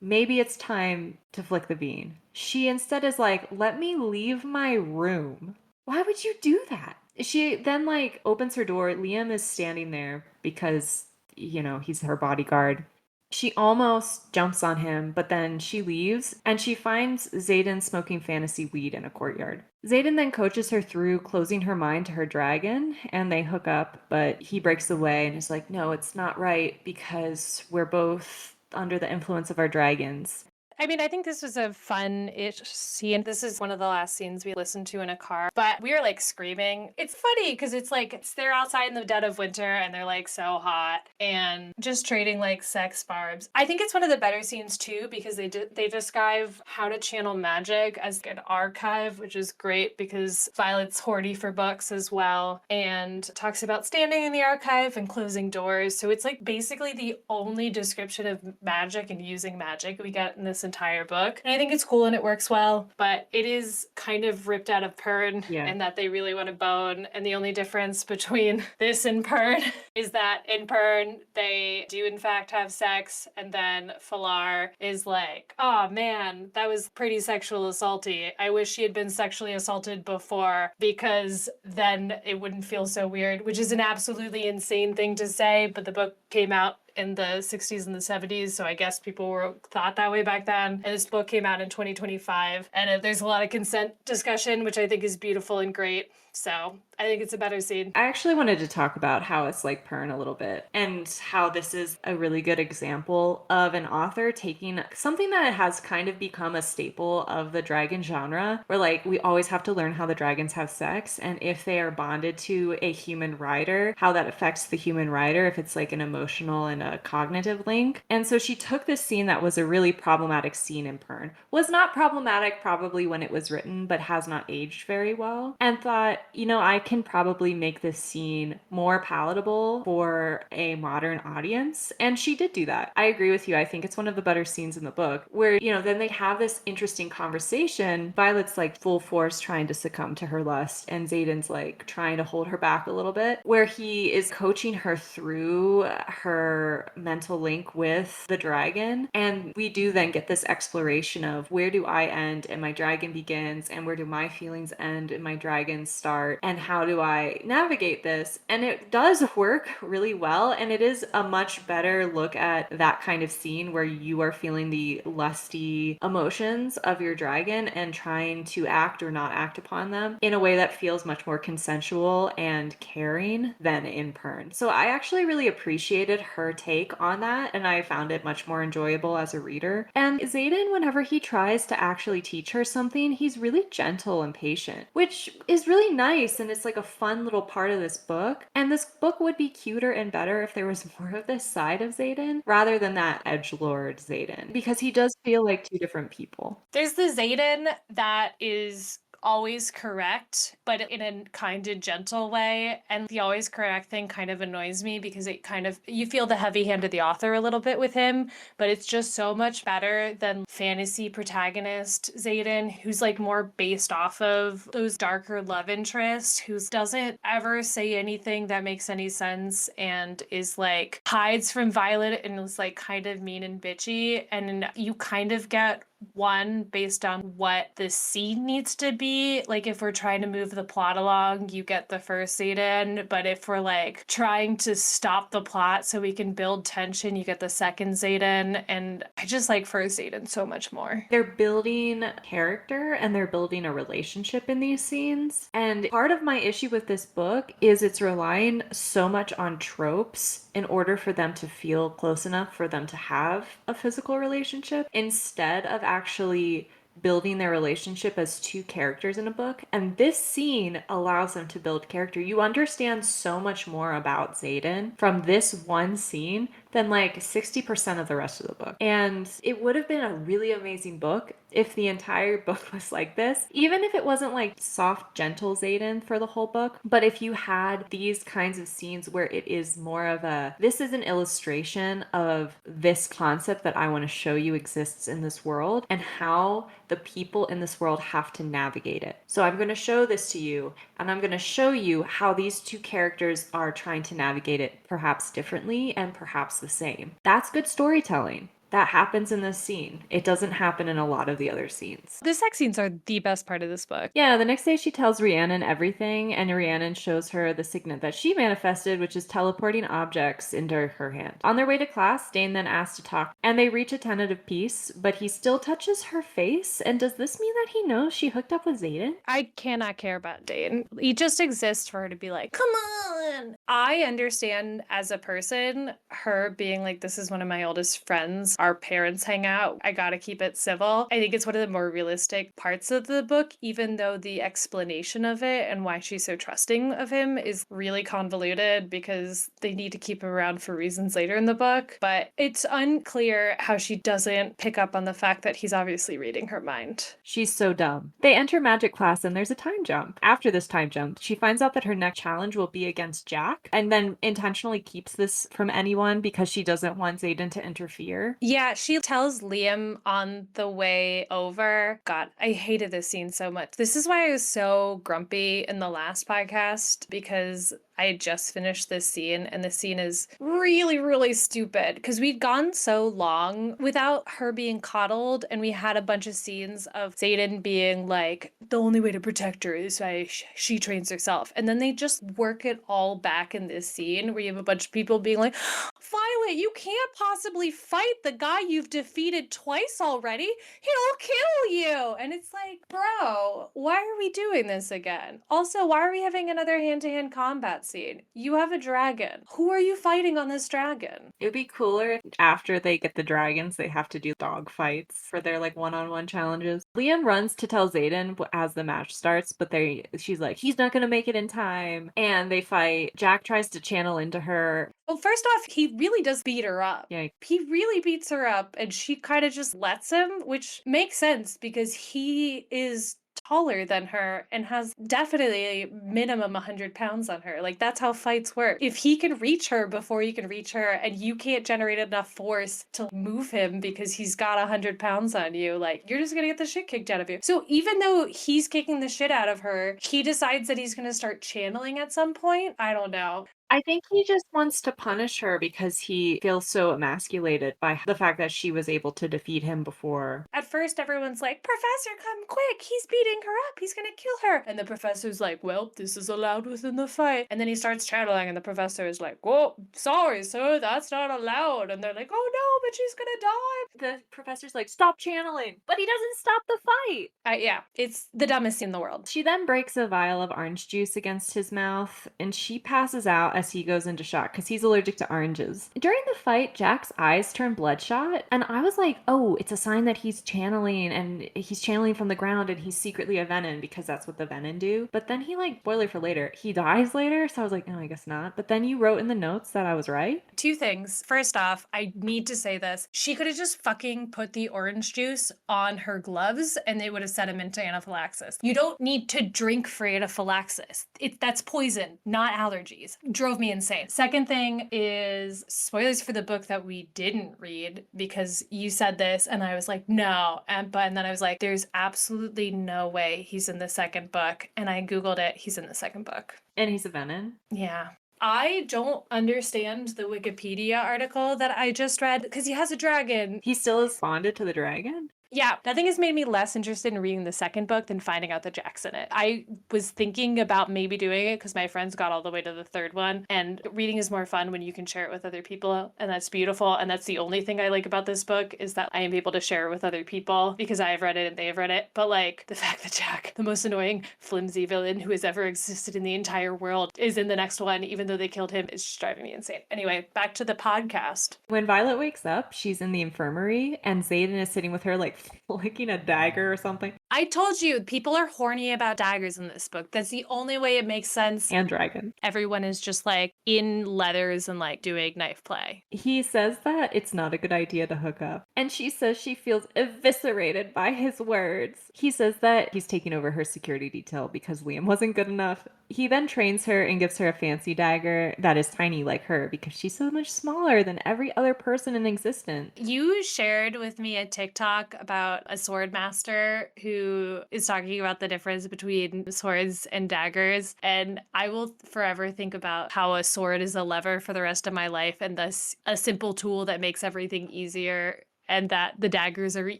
maybe it's time to flick the bean. She instead is like, let me leave my room. Why would you do that? She then like opens her door. Liam is standing there because, you know, he's her bodyguard. She almost jumps on him, but then she leaves and she finds Xaden smoking fantasy weed in a courtyard. Xaden then coaches her through closing her mind to her dragon and they hook up, but he breaks away and is like, no, it's not right because we're both under the influence of our dragons. I mean, I think this was a fun-ish scene. This is one of the last scenes we listened to in a car, but we were like screaming. It's funny because it's like they're outside in the dead of winter and they're like so hot and just trading like sex barbs. I think it's one of the better scenes too because they describe how to channel magic as an archive, which is great because Violet's horny for books as well and talks about standing in the archive and closing doors. So it's like basically the only description of magic and using magic we get in this entire book. And I think it's cool and it works well, but it is kind of ripped out of Pern and that they really want to bone. And the only difference between this and Pern is that in Pern, they do in fact have sex, and then Falar is like, oh man, that was pretty sexual assaulty. I wish she had been sexually assaulted before because then it wouldn't feel so weird, which is an absolutely insane thing to say, but the book came out in the 60s and the 70s, so I guess people were thought that way back then. And this book came out in 2025, and there's a lot of consent discussion, which I think is beautiful and great. So I think it's a better scene. I actually wanted to talk about how it's like Pern a little bit, and how this is a really good example of an author taking something that has kind of become a staple of the dragon genre, where like we always have to learn how the dragons have sex, and if they are bonded to a human rider, how that affects the human rider, if it's like an emotional and a cognitive link. And so she took this scene that was a really problematic scene in Pern, was not problematic probably when it was written, but has not aged very well, and thought, I can probably make this scene more palatable for a modern audience. And she did do that. I agree with you. I think it's one of the better scenes in the book where, then they have this interesting conversation. Violet's like full force trying to succumb to her lust, and Xaden's like trying to hold her back a little bit, where he is coaching her through her mental link with the dragon. And we do then get this exploration of where do I end and my dragon begins, and where do my feelings end and my dragon start, and how do I navigate this? And it does work really well, and it is a much better look at that kind of scene where you are feeling the lusty emotions of your dragon and trying to act or not act upon them in a way that feels much more consensual and caring than in Pern. So I actually really appreciated her take on that, and I found it much more enjoyable as a reader. And Xaden, whenever he tries to actually teach her something, he's really gentle and patient, which is really nice, and it's like a fun little part of this book. And this book would be cuter and better if there was more of this side of Xaden rather than that edgelord Xaden, because he does feel like two different people. There's the Xaden that is always correct, but in a kind of gentle way. And the always correct thing kind of annoys me because it kind of, you feel the heavy hand of the author a little bit with him, but it's just so much better than fantasy protagonist Xaden, who's like more based off of those darker love interests, who doesn't ever say anything that makes any sense and is like hides from Violet and is like kind of mean and bitchy. And you kind of get one based on what the scene needs to be. Like if we're trying to move the plot along, you get the first Xaden, but if we're like trying to stop the plot so we can build tension, you get the second Xaden. And I just like first Xaden so much more. They're building character and they're building a relationship in these scenes. And part of my issue with this book is it's relying so much on tropes in order for them to feel close enough for them to have a physical relationship, instead of actually building their relationship as two characters in a book. And this scene allows them to build character. You understand so much more about Xaden from this one scene than like 60% of the rest of the book. And it would have been a really amazing book if the entire book was like this, even if it wasn't like soft, gentle Xaden for the whole book. But if you had these kinds of scenes where it is more of a, this is an illustration of this concept that I want to show you exists in this world and how the people in this world have to navigate it. So I'm going to show this to you, and I'm going to show you how these two characters are trying to navigate it perhaps differently and perhaps the same. That's good storytelling. That happens in this scene. It doesn't happen in a lot of the other scenes. The sex scenes are the best part of this book. Yeah, the next day she tells Rhiannon everything, and Rhiannon shows her the signet that she manifested, which is teleporting objects into her hand. On their way to class, Dane then asks to talk, and they reach a tentative peace, but he still touches her face. And does this mean that he knows she hooked up with Xaden? I cannot care about Dane. He just exists for her to be like, come on. I understand as a person, her being like, this is one of my oldest friends. Our parents hang out. I gotta keep it civil. I think it's one of the more realistic parts of the book, even though the explanation of it and why she's so trusting of him is really convoluted because they need to keep him around for reasons later in the book. But it's unclear how she doesn't pick up on the fact that he's obviously reading her mind. She's so dumb. They enter magic class and there's a time jump. After this time jump, she finds out that her next challenge will be against Jack, and then intentionally keeps this from anyone because she doesn't want Xaden to interfere. Yeah, she tells Liam on the way over. God, I hated this scene so much. This is why I was so grumpy in the last podcast because I had just finished this scene and the scene is really, really stupid because we'd gone so long without her being coddled and we had a bunch of scenes of Zayden being like, the only way to protect her is by she trains herself. And then they just work it all back in this scene where you have a bunch of people being like, Violet, you can't possibly fight the guy you've defeated twice already. He'll kill you. And it's like, bro, why are we doing this again? Also, why are we having another hand-to-hand combat scene? You have a dragon. Who are you fighting on this dragon? It would be cooler if after they get the dragons, they have to do dog fights for their like one-on-one challenges. Liam runs to tell Zayden as the match starts, but she's like, he's not gonna make it in time. And they fight. Jack tries to channel into her. Well, first off, he really does beat her up. Yeah. He really beats her up, and she kind of just lets him, which makes sense because he is taller than her and has definitely minimum 100 pounds on her. Like, that's how fights work. If he can reach her before you can reach her, and you can't generate enough force to move him because he's got 100 pounds on you, like, you're just gonna get the shit kicked out of you. So even though he's kicking the shit out of her, he decides that he's gonna start channeling at some point. I don't know. I think he just wants to punish her because he feels so emasculated by the fact that she was able to defeat him before. At first, everyone's like, Professor, come quick. He's beating her up. He's going to kill her. And the professor's like, well, this is allowed within the fight. And then he starts channeling, and the professor is like, whoa, sorry, sir, that's not allowed. And they're like, oh no, but she's going to die. The professor's like, stop channeling. But he doesn't stop the fight. Yeah, it's the dumbest scene in the world. She then breaks a vial of orange juice against his mouth, and she passes out as he goes into shock because he's allergic to oranges. During the fight, Jack's eyes turn bloodshot, and I was like, oh, it's a sign that he's channeling, and he's channeling from the ground, and he's secretly a Venom because that's what the Venom do. But then he, like, spoiler for later, he dies later, so I was like, no, I guess not. But then you wrote in the notes that I was right. Two things. First off, I need to say this. She could have just fucking put the orange juice on her gloves and they would have set him into anaphylaxis. You don't need to drink for anaphylaxis. That's poison, not allergies. Drove me insane. Second thing is spoilers for the book that we didn't read because you said this and I was like, no. And then I was like, there's absolutely no way he's in the second book. And I Googled it. He's in the second book. And he's a Venom. Yeah. I don't understand the Wikipedia article that I just read because he has a dragon. He still is bonded to the dragon? Yeah, that thing has made me less interested in reading the second book than finding out that Jack's in it. I was thinking about maybe doing it because my friends got all the way to the third one, and reading is more fun when you can share it with other people, and that's beautiful. And that's the only thing I like about this book is that I am able to share it with other people because I have read it and they have read it. But like the fact that Jack, the most annoying, flimsy villain who has ever existed in the entire world, is in the next one, even though they killed him, is just driving me insane. Anyway, back to the podcast. When Violet wakes up, she's in the infirmary, and Zayden is sitting with her, like, flicking a dagger or something. I told you, people are horny about daggers in this book. That's the only way it makes sense. And dragon. Everyone is just like in leathers and like doing knife play. He says that it's not a good idea to hook up. And she says she feels eviscerated by his words. He says that he's taking over her security detail because Liam wasn't good enough. He then trains her and gives her a fancy dagger that is tiny like her because she's so much smaller than every other person in existence. You shared with me a TikTok about a sword master who is talking about the difference between swords and daggers. And I will forever think about how a sword is a lever for the rest of my life and thus a simple tool that makes everything easier. And that the daggers are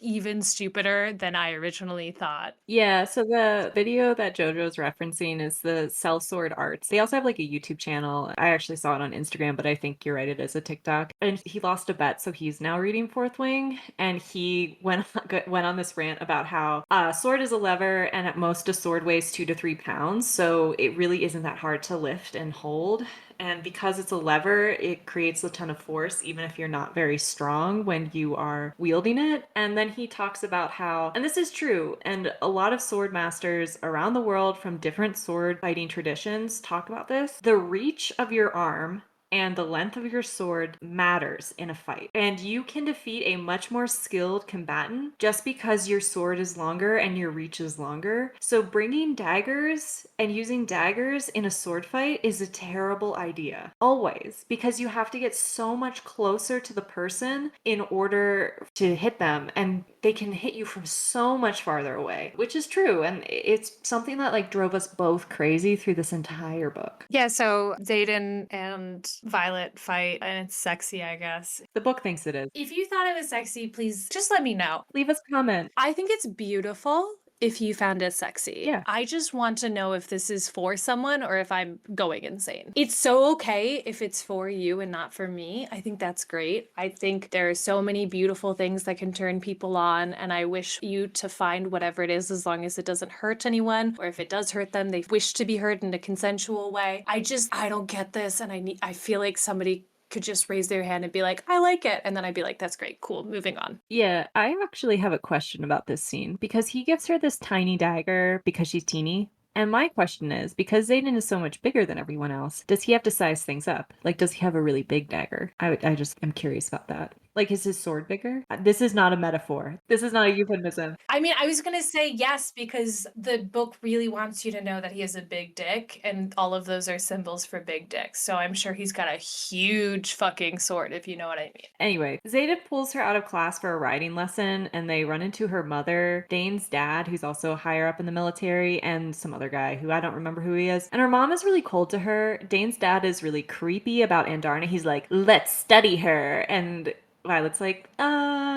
even stupider than I originally thought. Yeah, so the video that JoJo's referencing is the Sellsword Arts. They also have like a YouTube channel. I actually saw it on Instagram, but I think you're right, it is a TikTok. And he lost a bet, so he's now reading Fourth Wing. And he went on this rant about how a sword is a lever, and at most a sword weighs 2 to 3 pounds. So it really isn't that hard to lift and hold. And because it's a lever, it creates a ton of force, even if you're not very strong when you are wielding it. And then he talks about how, and this is true, and a lot of sword masters around the world from different sword fighting traditions talk about this, the reach of your arm and the length of your sword matters in a fight. And you can defeat a much more skilled combatant just because your sword is longer and your reach is longer. So bringing daggers and using daggers in a sword fight is a terrible idea. Always. Because you have to get so much closer to the person in order to hit them, and they can hit you from so much farther away, which is true. And it's something that like drove us both crazy through this entire book. Yeah, so Xaden and Violet fight, and it's sexy, I guess. The book thinks it is. If you thought it was sexy, please just let me know. Leave us a comment. I think it's beautiful if you found it sexy. Yeah. I just want to know if this is for someone or if I'm going insane. It's so okay if it's for you and not for me. I think that's great. I think there are so many beautiful things that can turn people on, and I wish you to find whatever it is as long as it doesn't hurt anyone, or if it does hurt them, they wish to be heard in a consensual way. I don't get this, and I feel like somebody could just raise their hand and be like, I like it. And then I'd be like, that's great, cool, moving on. Yeah, I actually have a question about this scene because he gives her this tiny dagger because she's teeny. And my question is, because Xaden is so much bigger than everyone else, does he have to size things up? Like, does he have a really big dagger? I just am curious about that. Like, is his sword bigger? This is not a metaphor. This is not a euphemism. I mean, I was going to say yes, because the book really wants you to know that he has a big dick, and all of those are symbols for big dicks. So I'm sure he's got a huge fucking sword, if you know what I mean. Anyway, Zeta pulls her out of class for a riding lesson, and they run into her mother, Dane's dad, who's also higher up in the military, and some other guy who I don't remember who he is. And her mom is really cold to her. Dane's dad is really creepy about Andarna. He's like, let's study her. And Violet's like,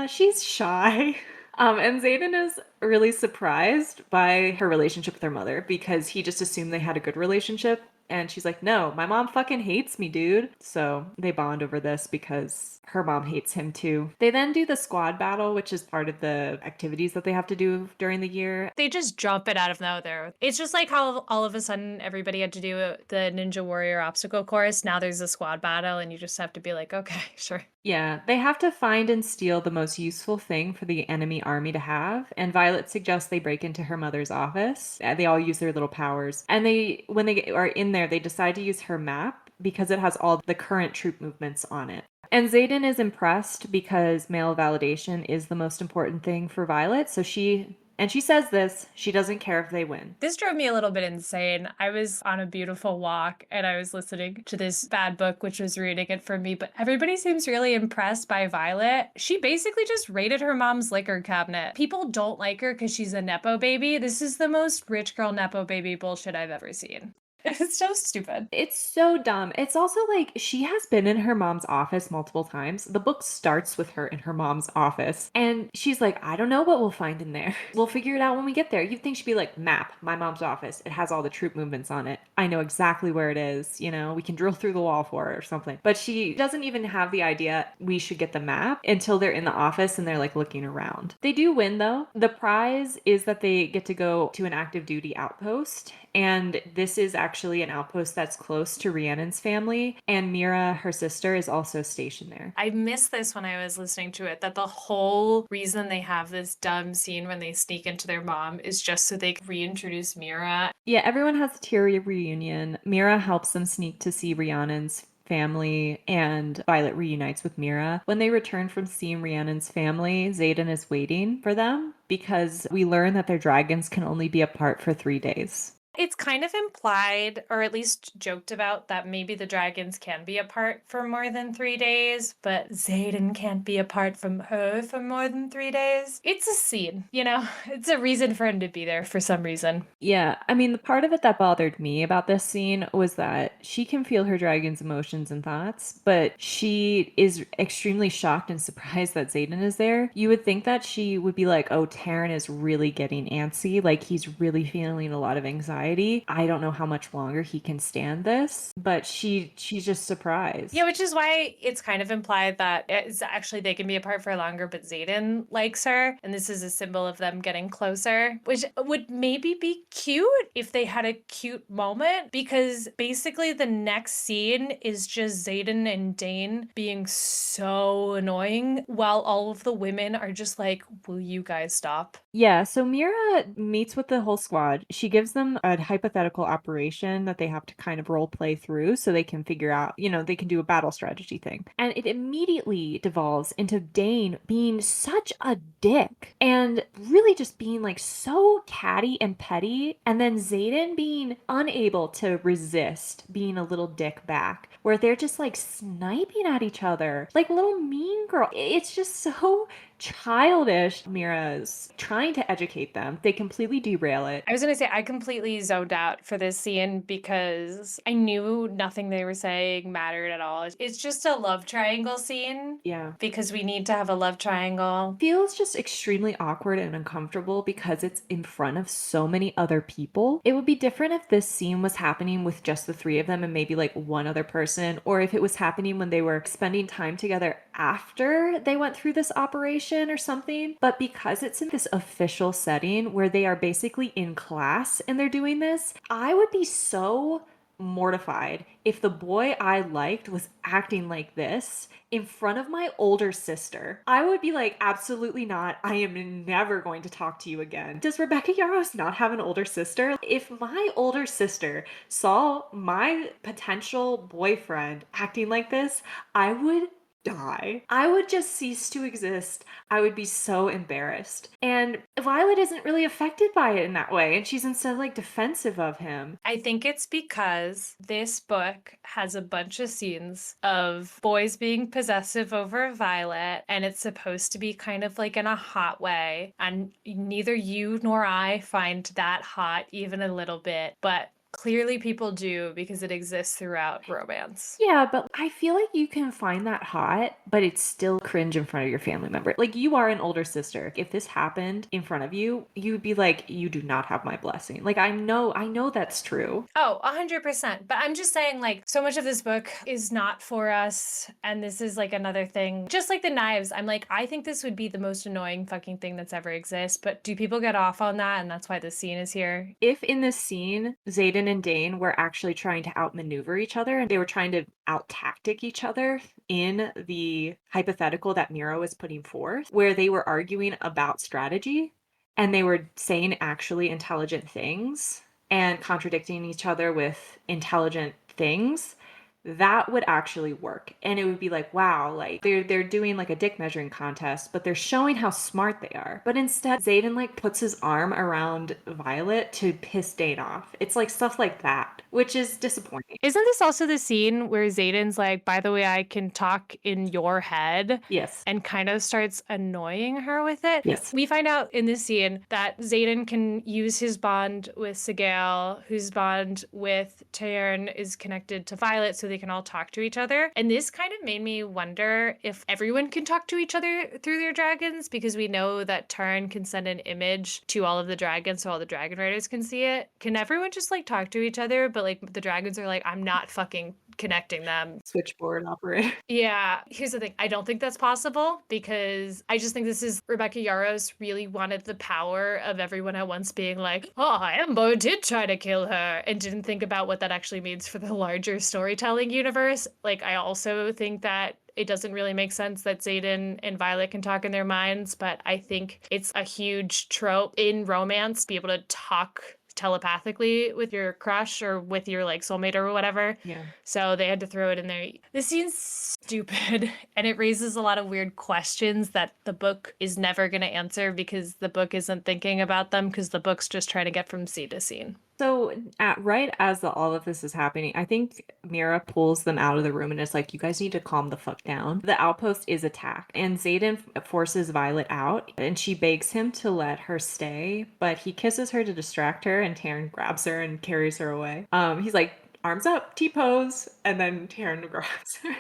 she's shy. And Xaden is really surprised by her relationship with her mother because he just assumed they had a good relationship. And she's like, no, my mom fucking hates me, dude. So they bond over this because her mom hates him too. They then do the squad battle, which is part of the activities that they have to do during the year. They just drop it out of nowhere. It's just like how all of a sudden everybody had to do the Ninja Warrior obstacle course. Now there's a squad battle and you just have to be like, okay, sure. Yeah, they have to find and steal the most useful thing for the enemy army to have. And Violet suggests they break into her mother's office. They all use their little powers. And when they are in there, they decide to use her map because it has all the current troop movements on it. And Xaden is impressed because male validation is the most important thing for Violet. So she says this, she doesn't care if they win. This drove me a little bit insane. I was on a beautiful walk and I was listening to this bad book, which was reading it for me, but everybody seems really impressed by Violet. She basically just raided her mom's liquor cabinet. People don't like her because she's a Nepo baby. This is the most rich girl Nepo baby bullshit I've ever seen. It's so stupid. It's so dumb. It's also like she has been in her mom's office multiple times. The book starts with her in her mom's office. And she's like, I don't know what we'll find in there. We'll figure it out when we get there. You'd think she'd be like, map, my mom's office. It has all the troop movements on it. I know exactly where it is. You know, we can drill through the wall for it or something. But she doesn't even have the idea we should get the map until they're in the office and they're like looking around. They do win though. The prize is that they get to go to an active duty outpost. And this is actually an outpost that's close to Rhiannon's family. And Mira, her sister, is also stationed there. I missed this when I was listening to it, that the whole reason they have this dumb scene when they sneak into their mom is just so they can reintroduce Mira. Yeah, everyone has a teary reunion. Mira helps them sneak to see Rhiannon's family, and Violet reunites with Mira. When they return from seeing Rhiannon's family, Xaden is waiting for them because we learn that their dragons can only be apart for 3 days. It's kind of implied, or at least joked about, that maybe the dragons can be apart for more than 3 days, but Xaden can't be apart from her for more than 3 days. It's a scene, you know? It's a reason for him to be there for some reason. Yeah, I mean, the part of it that bothered me about this scene was that she can feel her dragon's emotions and thoughts, but she is extremely shocked and surprised that Xaden is there. You would think that she would be like, oh, Taryn is really getting antsy, like he's really feeling a lot of anxiety. I don't know how much longer he can stand this, but she's just surprised. Yeah, which is why it's kind of implied that it's actually they can be apart for longer, but Xaden likes her, and this is a symbol of them getting closer, which would maybe be cute if they had a cute moment, because basically the next scene is just Xaden and Dane being so annoying while all of the women are just like, will you guys stop? Yeah, so Mira meets with the whole squad. She gives them a hypothetical operation that they have to kind of role play through so they can figure out, they can do a battle strategy thing. And it immediately devolves into Dane being such a dick and really just being like so catty and petty. And then Xaden being unable to resist being a little dick back, where they're just like sniping at each other like little mean girl. It's just so childish. Mira's trying to educate them. They completely derail it. I was going to say, I completely zoned out for this scene because I knew nothing they were saying mattered at all. It's just a love triangle scene. Yeah. Because we need to have a love triangle. Feels just extremely awkward and uncomfortable because it's in front of so many other people. It would be different if this scene was happening with just the three of them and maybe like one other person, or if it was happening when they were spending time together after they went through this operation or something. But because it's in this official setting where they are basically in class and they're doing this, I would be so mortified if the boy I liked was acting like this in front of my older sister. I would be like, absolutely not. I am never going to talk to you again. Does Rebecca Yarros not have an older sister? If my older sister saw my potential boyfriend acting like this, I would die. I would just cease to exist. I would be so embarrassed. And Violet isn't really affected by it in that way, and she's instead like defensive of him. I think it's because this book has a bunch of scenes of boys being possessive over Violet, and it's supposed to be kind of like in a hot way. And neither you nor I find that hot even a little bit, but clearly people do because it exists throughout romance. Yeah, but I feel like you can find that hot, but it's still cringe in front of your family member. Like, you are an older sister. If this happened in front of you, you would be like, you do not have my blessing. Like, I know that's true. Oh, 100%. But I'm just saying, like, so much of this book is not for us. And this is like another thing. Just like the knives, I'm like, I think this would be the most annoying fucking thing that's ever exists. But do people get off on that? And that's why this scene is here. If in this scene, Xaden and Dane were actually trying to outmaneuver each other and they were trying to out-tactic each other in the hypothetical that Mira was putting forth, where they were arguing about strategy and they were saying actually intelligent things and contradicting each other with intelligent things, that would actually work. And it would be like, wow, like they're doing like a dick measuring contest, but they're showing how smart they are. But instead, Xaden like puts his arm around Violet to piss Dane off. It's like stuff like that, which is disappointing. Isn't this also the scene where Xaden's like, by the way, I can talk in your head? Yes. And kind of starts annoying her with it. Yes. We find out in this scene that Xaden can use his bond with Sigale, whose bond with Tayern is connected to Violet, so they can all talk to each other. And this kind of made me wonder if everyone can talk to each other through their dragons, because we know that Tayern can send an image to all of the dragons so all the dragon riders can see it. Can everyone just like talk to each other, but like the dragons are like, I'm not fucking connecting them? Switchboard operator. Yeah, here's the thing. I don't think that's possible because I just think this is Rebecca Yarros really wanted the power of everyone at once being like, oh, Amber did try to kill her, and didn't think about what that actually means for the larger storytelling universe. Like, I also think that it doesn't really make sense that Xaden and Violet can talk in their minds, but I think it's a huge trope in romance, be able to talk telepathically with your crush or with your like soulmate or whatever. Yeah. So they had to throw it in there. This scene's stupid and it raises a lot of weird questions that the book is never going to answer because the book isn't thinking about them, because the book's just trying to get from scene to scene. So right as all of this is happening, I think Mira pulls them out of the room and is like, you guys need to calm the fuck down. The outpost is attacked and Xaden forces Violet out and she begs him to let her stay, but he kisses her to distract her and Tayern grabs her and carries her away. He's like, arms up, T-pose, and then Tayern grabs her.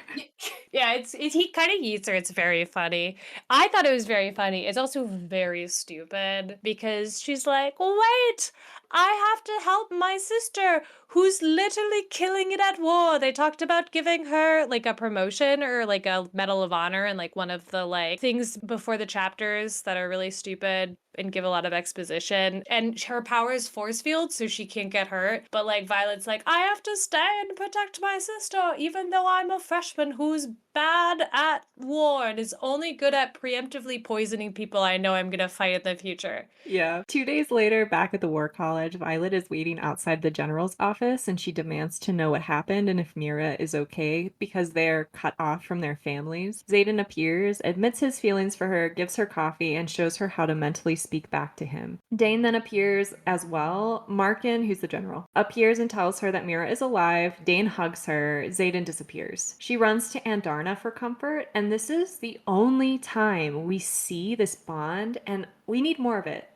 Yeah, he kind of yeets her. It's very funny. I thought it was very funny. It's also very stupid because she's like, wait, I have to help my sister who's literally killing it at war. They talked about giving her like a promotion or like a Medal of Honor and like one of the like things before the chapters that are really stupid and give a lot of exposition. And her power is force field, so she can't get hurt. But like Violet's like, I have to stay and protect my sister. Master, even though I'm a freshman who's bad at war and is only good at preemptively poisoning people I know I'm gonna fight in the future. Yeah. 2 days later, back at the War College, Violet is waiting outside the general's office and she demands to know what happened and if Mira is okay because they're cut off from their families. Xaden appears, admits his feelings for her, gives her coffee, and shows her how to mentally speak back to him. Dane then appears as well. Markin, who's the general, appears and tells her that Mira is alive. Dane hugs her. Xaden disappears. She runs to Andarna for comfort, and this is the only time we see this bond, and we need more of it.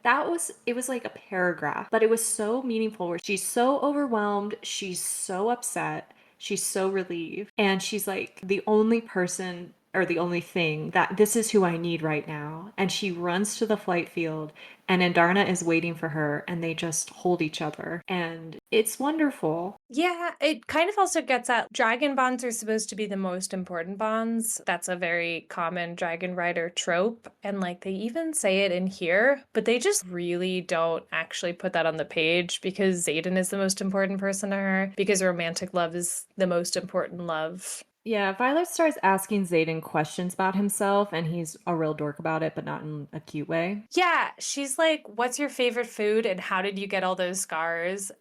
It was like a paragraph, but it was so meaningful where she's so overwhelmed, she's so upset, she's so relieved, and she's like the only person or the only thing that this is who I need right now. And she runs to the flight field and Andarna is waiting for her and they just hold each other. And it's wonderful. Yeah, it kind of also gets at dragon bonds are supposed to be the most important bonds. That's a very common dragon rider trope. And like they even say it in here, but they just really don't actually put that on the page because Xaden is the most important person to her, because romantic love is the most important love. Yeah, Violet starts asking Xaden questions about himself, and he's a real dork about it, but not in a cute way. Yeah, she's like, "What's your favorite food and how did you get all those scars?"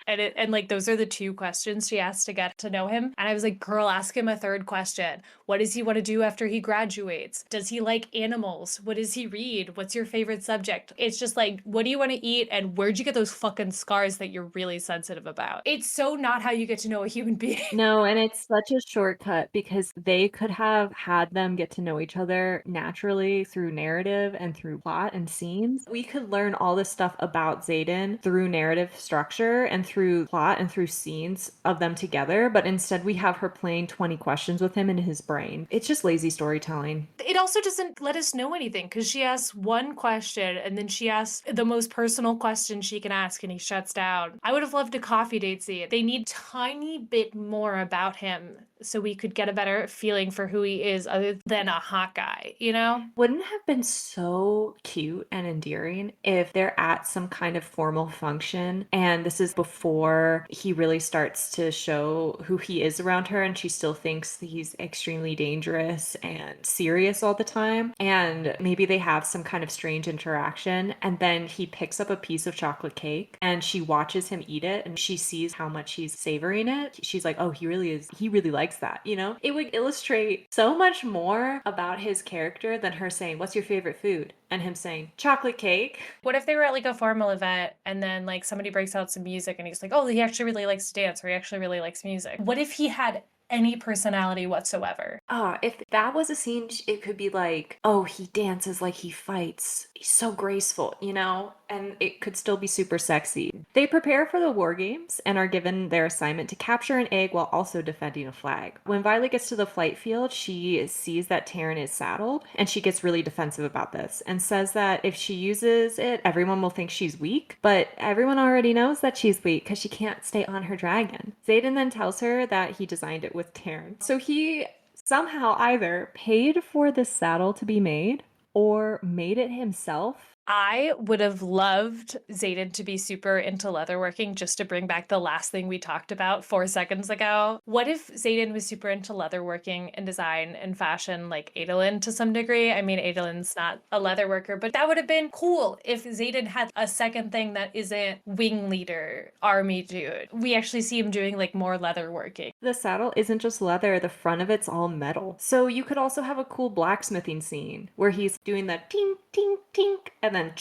And like those are the two questions she asked to get to know him. And I was like, "Girl, ask him a third question. What does he want to do after he graduates? Does he like animals? What does he read? What's your favorite subject?" It's just like, "What do you want to eat and where'd you get those fucking scars that you're really sensitive about?" It's so not how you get to know a human being. No, and it's such a shortcut because they could have had them get to know each other naturally through narrative and through plot and scenes. We could learn all this stuff about Xaden through narrative structure and through plot and through scenes of them together, but instead we have her playing 20 questions with him in his brain. It's just lazy storytelling. It also doesn't let us know anything because she asks one question and then she asks the most personal question she can ask and he shuts down. I would have loved a coffee date scene. They need tiny bit more about him so we could get a better feeling for who he is other than a hot guy, you know? Wouldn't it have been so cute and endearing if they're at some kind of formal function and this is before he really starts to show who he is around her and she still thinks that he's extremely dangerous and serious all the time, and maybe they have some kind of strange interaction and then he picks up a piece of chocolate cake and she watches him eat it and she sees how much he's savoring it. She's like, oh, he really likes that, you know? It would illustrate so much more about his character than her saying, what's your favorite food? And him saying, chocolate cake. What if they were at like a formal event and then like somebody breaks out some music and he's like, oh, he actually really likes to dance or he actually really likes music? What if he had any personality whatsoever? If that was a scene, it could be like, oh, he dances like he fights. He's so graceful, you know? And it could still be super sexy. They prepare for the war games and are given their assignment to capture an egg while also defending a flag. When Violet gets to the flight field, she sees that Taryn is saddled and she gets really defensive about this and says that if she uses it, everyone will think she's weak. But everyone already knows that she's weak because she can't stay on her dragon. Xaden then tells her that he designed it with Taryn. So he somehow either paid for the saddle to be made or made it himself. I would have loved Xaden to be super into leatherworking just to bring back the last thing we talked about 4 seconds ago. What if Xaden was super into leatherworking and design and fashion like Adolin to some degree? I mean, Adolin's not a leatherworker, but that would have been cool if Xaden had a second thing that isn't wing leader, army dude. We actually see him doing like more leatherworking. The saddle isn't just leather, the front of it's all metal. So you could also have a cool blacksmithing scene where he's doing the tink, tink, tink, and then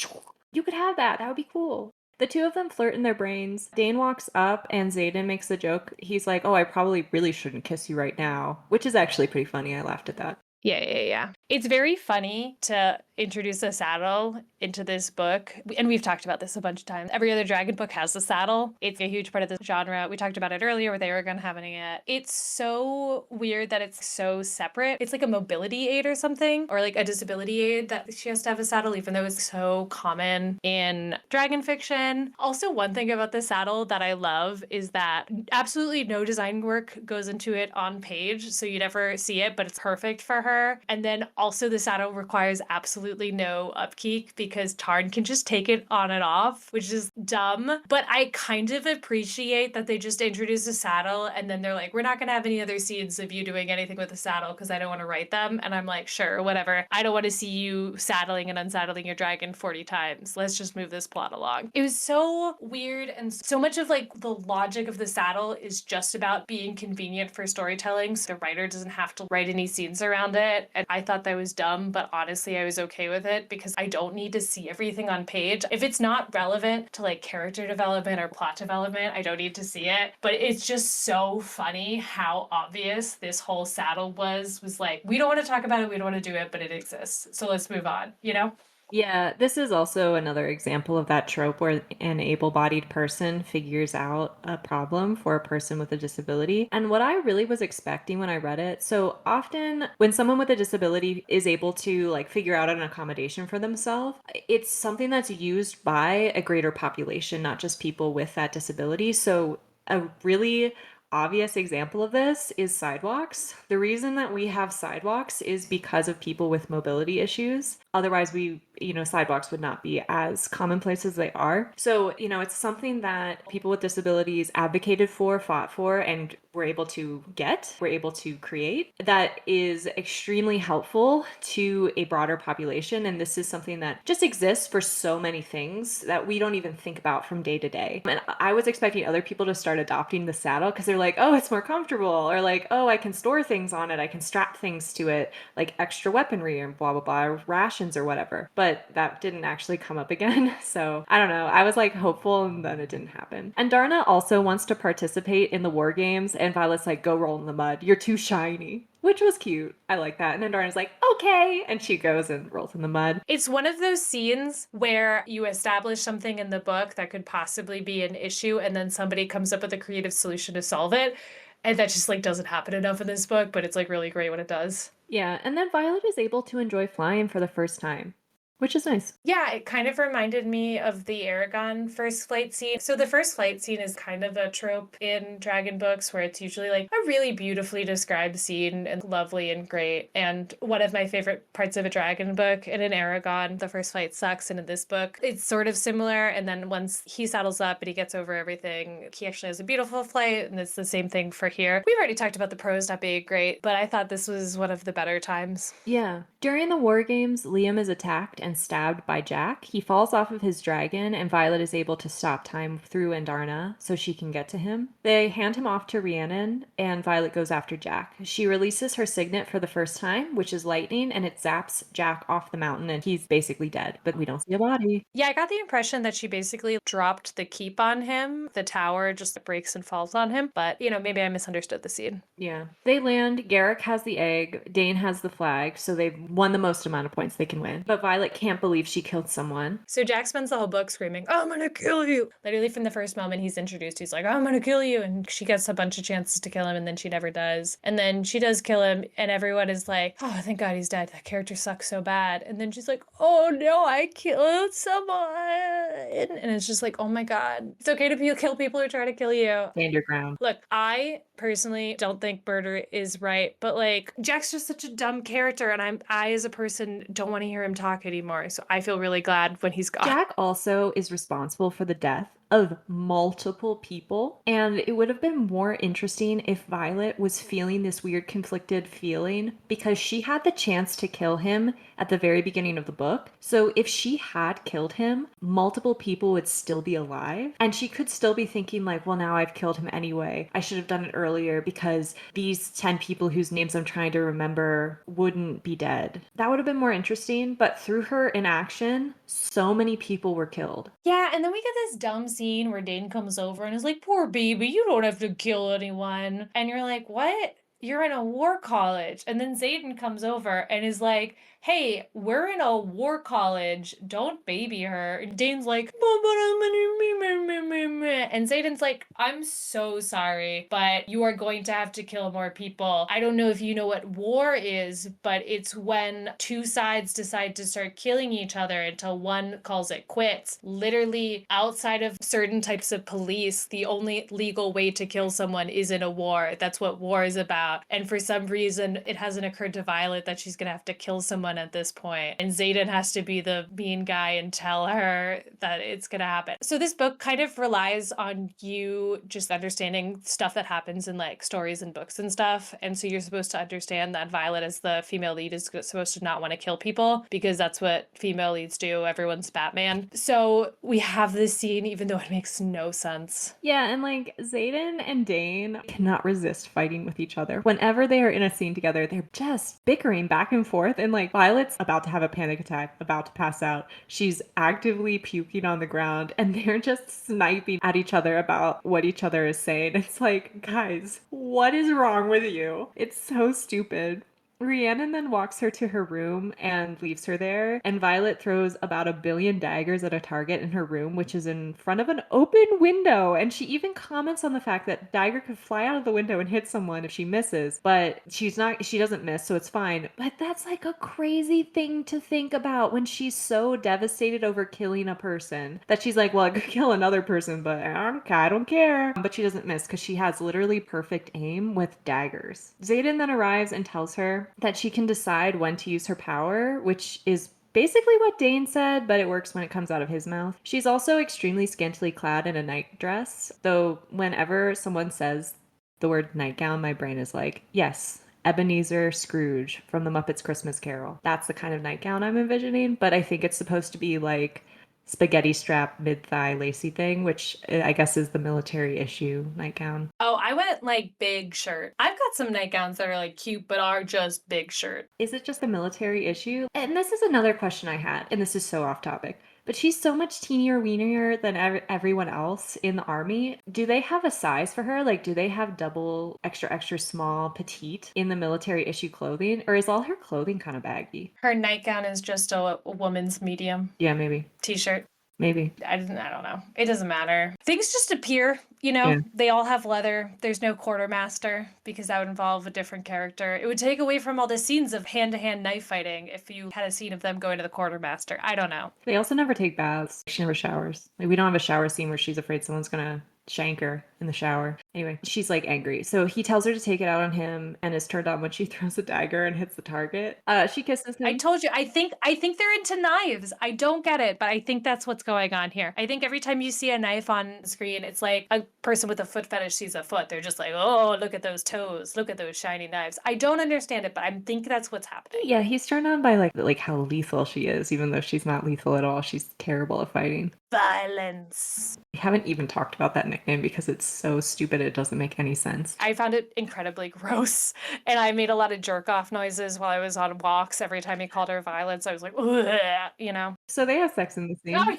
you could have that. That would be cool. The two of them flirt in their brains. Dane walks up and Xaden makes the joke. He's like, oh, I probably really shouldn't kiss you right now, which is actually pretty funny. I laughed at that. Yeah. It's very funny to introduce a saddle into this book. And we've talked about this a bunch of times. Every other dragon book has a saddle. It's a huge part of the genre. We talked about it earlier with Aragon having it. It's so weird that it's so separate. It's like a mobility aid or something, or like a disability aid that she has to have a saddle, even though it's so common in dragon fiction. Also, one thing about the saddle that I love is that absolutely no design work goes into it on page, so you never see it, but it's perfect for her. And then Also, the saddle requires absolutely no upkeep because Tarn can just take it on and off, which is dumb. But I kind of appreciate that they just introduce a saddle and then they're like, we're not going to have any other scenes of you doing anything with the saddle because I don't want to write them. And I'm like, sure, whatever. I don't want to see you saddling and unsaddling your dragon 40 times. Let's just move this plot along. It was so weird, and so much of like the logic of the saddle is just about being convenient for storytelling. So the writer doesn't have to write any scenes around it. And I thought that was dumb, but honestly, I was okay with it because I don't need to see everything on page. If it's not relevant to like character development or plot development, I don't need to see it. But it's just so funny how obvious this whole saddle was like, we don't want to talk about it, we don't want to do it, but it exists. So let's move on, you know? Yeah, this is also another example of that trope where an able-bodied person figures out a problem for a person with a disability. And what I really was expecting when I read it, so often when someone with a disability is able to like figure out an accommodation for themselves, it's something that's used by a greater population, not just people with that disability. So a really obvious example of this is sidewalks. The reason that we have sidewalks is because of people with mobility issues. Otherwise, sidewalks would not be as commonplace as they are. So, it's something that people with disabilities advocated for, fought for, and were able to create that is extremely helpful to a broader population. And this is something that just exists for so many things that we don't even think about from day to day. And I was expecting other people to start adopting the saddle because they're like, oh, it's more comfortable, or like, oh, I can store things on it, I can strap things to it, like extra weaponry and blah, blah, blah, rations or whatever. But that didn't actually come up again. So I don't know. I was like hopeful and then it didn't happen. And Darna also wants to participate in the war games, and Violet's like, go roll in the mud. You're too shiny. Which was cute. I like that. And then Darna's like, okay. And she goes and rolls in the mud. It's one of those scenes where you establish something in the book that could possibly be an issue, and then somebody comes up with a creative solution to solve it. And that just like doesn't happen enough in this book, but it's like really great when it does. Yeah. And then Violet is able to enjoy flying for the first time, which is nice. Yeah, it kind of reminded me of the Aragon first flight scene. So the first flight scene is kind of a trope in dragon books where it's usually like a really beautifully described scene and lovely and great. And one of my favorite parts of a dragon book, and in Aragon, the first flight sucks, and in this book, it's sort of similar. And then once he saddles up and he gets over everything, he actually has a beautiful flight, and it's the same thing for here. We've already talked about the prose not being great, but I thought this was one of the better times. Yeah. During the war games, Liam is attacked and stabbed by Jack. He falls off of his dragon, and Violet is able to stop time through Andarna so she can get to him. They hand him off to Rhiannon, and Violet goes after Jack. She releases her signet for the first time, which is lightning, and it zaps Jack off the mountain, and he's basically dead, but we don't see a body. Yeah, I got the impression that she basically dropped the keep on him. The tower just breaks and falls on him, but maybe I misunderstood the scene. Yeah. They land, Garrick has the egg, Dane has the flag, so they've won the most amount of points they can win. But Violet can't believe she killed someone. So Jack spends the whole book screaming, I'm gonna kill you! Literally from the first moment he's introduced, he's like, I'm gonna kill you! And she gets a bunch of chances to kill him, and then she never does. And then she does kill him, and everyone is like, oh, thank God he's dead. That character sucks so bad. And then she's like, oh no, I killed someone! And it's just like, oh my God. It's okay to kill people who try to kill you. Stand your ground. Look, I personally don't think murder is right, but like Jack's just such a dumb character, and I as a person don't want to hear him talk anymore. So I feel really glad when he's gone. Jack also is responsible for the death of multiple people, and it would have been more interesting if Violet was feeling this weird conflicted feeling because she had the chance to kill him at the very beginning of the book. So if she had killed him, multiple people would still be alive, and she could still be thinking like, well, now I've killed him anyway. I should have done it earlier because these 10 people whose names I'm trying to remember wouldn't be dead. That would have been more interesting, but through her inaction, so many people were killed. Yeah, and then we get this dumb scene where Dane comes over and is like, poor baby, you don't have to kill anyone. And you're like, what? You're in a war college. And then Xaden comes over and is like, hey, we're in a war college. Don't baby her. And Dane's like, and Xaden's like, I'm so sorry, but you are going to have to kill more people. I don't know if you know what war is, but it's when two sides decide to start killing each other until one calls it quits. Literally, outside of certain types of police, the only legal way to kill someone is in a war. That's what war is about. about. And for some reason, it hasn't occurred to Violet that she's going to have to kill someone at this point. And Xaden has to be the mean guy and tell her that it's going to happen. So this book kind of relies on you just understanding stuff that happens in like stories and books and stuff. And so you're supposed to understand that Violet, as the female lead, is supposed to not want to kill people because that's what female leads do. Everyone's Batman. So we have this scene, even though it makes no sense. Yeah, and like Xaden and Dane cannot resist fighting with each other. Whenever they are in a scene together, they're just bickering back and forth. And like Violet's about to have a panic attack, about to pass out. She's actively puking on the ground, and they're just sniping at each other about what each other is saying. It's like, guys, what is wrong with you? It's so stupid. Rhiannon then walks her to her room and leaves her there, and Violet throws about 1,000,000,000 daggers at a target in her room, which is in front of an open window, and she even comments on the fact that dagger could fly out of the window and hit someone if she misses, but she doesn't miss, so it's fine. But that's like a crazy thing to think about when she's so devastated over killing a person that she's like, well, I could kill another person, but I don't care. But she doesn't miss because she has literally perfect aim with daggers. Xaden then arrives and tells her that she can decide when to use her power, which is basically what Dane said, but it works when it comes out of his mouth. She's also extremely scantily clad in a nightdress, though whenever someone says the word nightgown, my brain is like, yes, Ebenezer Scrooge from the Muppets Christmas Carol. That's the kind of nightgown I'm envisioning, but I think it's supposed to be like spaghetti strap mid-thigh lacy thing, which I guess is the military issue nightgown. Oh, I went like big shirt. I've got some nightgowns that are like cute, but are just big shirt. Is it just a military issue? And this is another question I had, and this is so off topic. But she's so much teenier, weenier than everyone else in the army. Do they have a size for her? Like, do they have double, extra, extra small, petite in the military issue clothing? Or is all her clothing kind of baggy? Her nightgown is just a woman's medium Yeah, maybe. t-shirt. Maybe. I don't know. It doesn't matter. Things just appear, Yeah. They all have leather. There's no quartermaster because that would involve a different character. It would take away from all the scenes of hand-to-hand knife fighting if you had a scene of them going to the quartermaster. I don't know. They also never take baths. She never showers. Like, we don't have a shower scene where she's afraid someone's gonna shank her in the shower. Anyway, she's like angry. So he tells her to take it out on him and is turned on when she throws a dagger and hits the target. She kisses him. I told you, I think they're into knives. I don't get it, but I think that's what's going on here. I think every time you see a knife on screen, it's like a person with a foot fetish sees a foot. They're just like, oh, look at those toes. Look at those shiny knives. I don't understand it, but I think that's what's happening. Yeah, he's turned on by like how lethal she is, even though she's not lethal at all. She's terrible at fighting. Violence. We haven't even talked about that nickname because it's so stupid it doesn't make any sense. I found it incredibly gross, and I made a lot of jerk-off noises while I was on walks every time he called her Violence. I was like, ugh, So they have sex in the scene. Oh,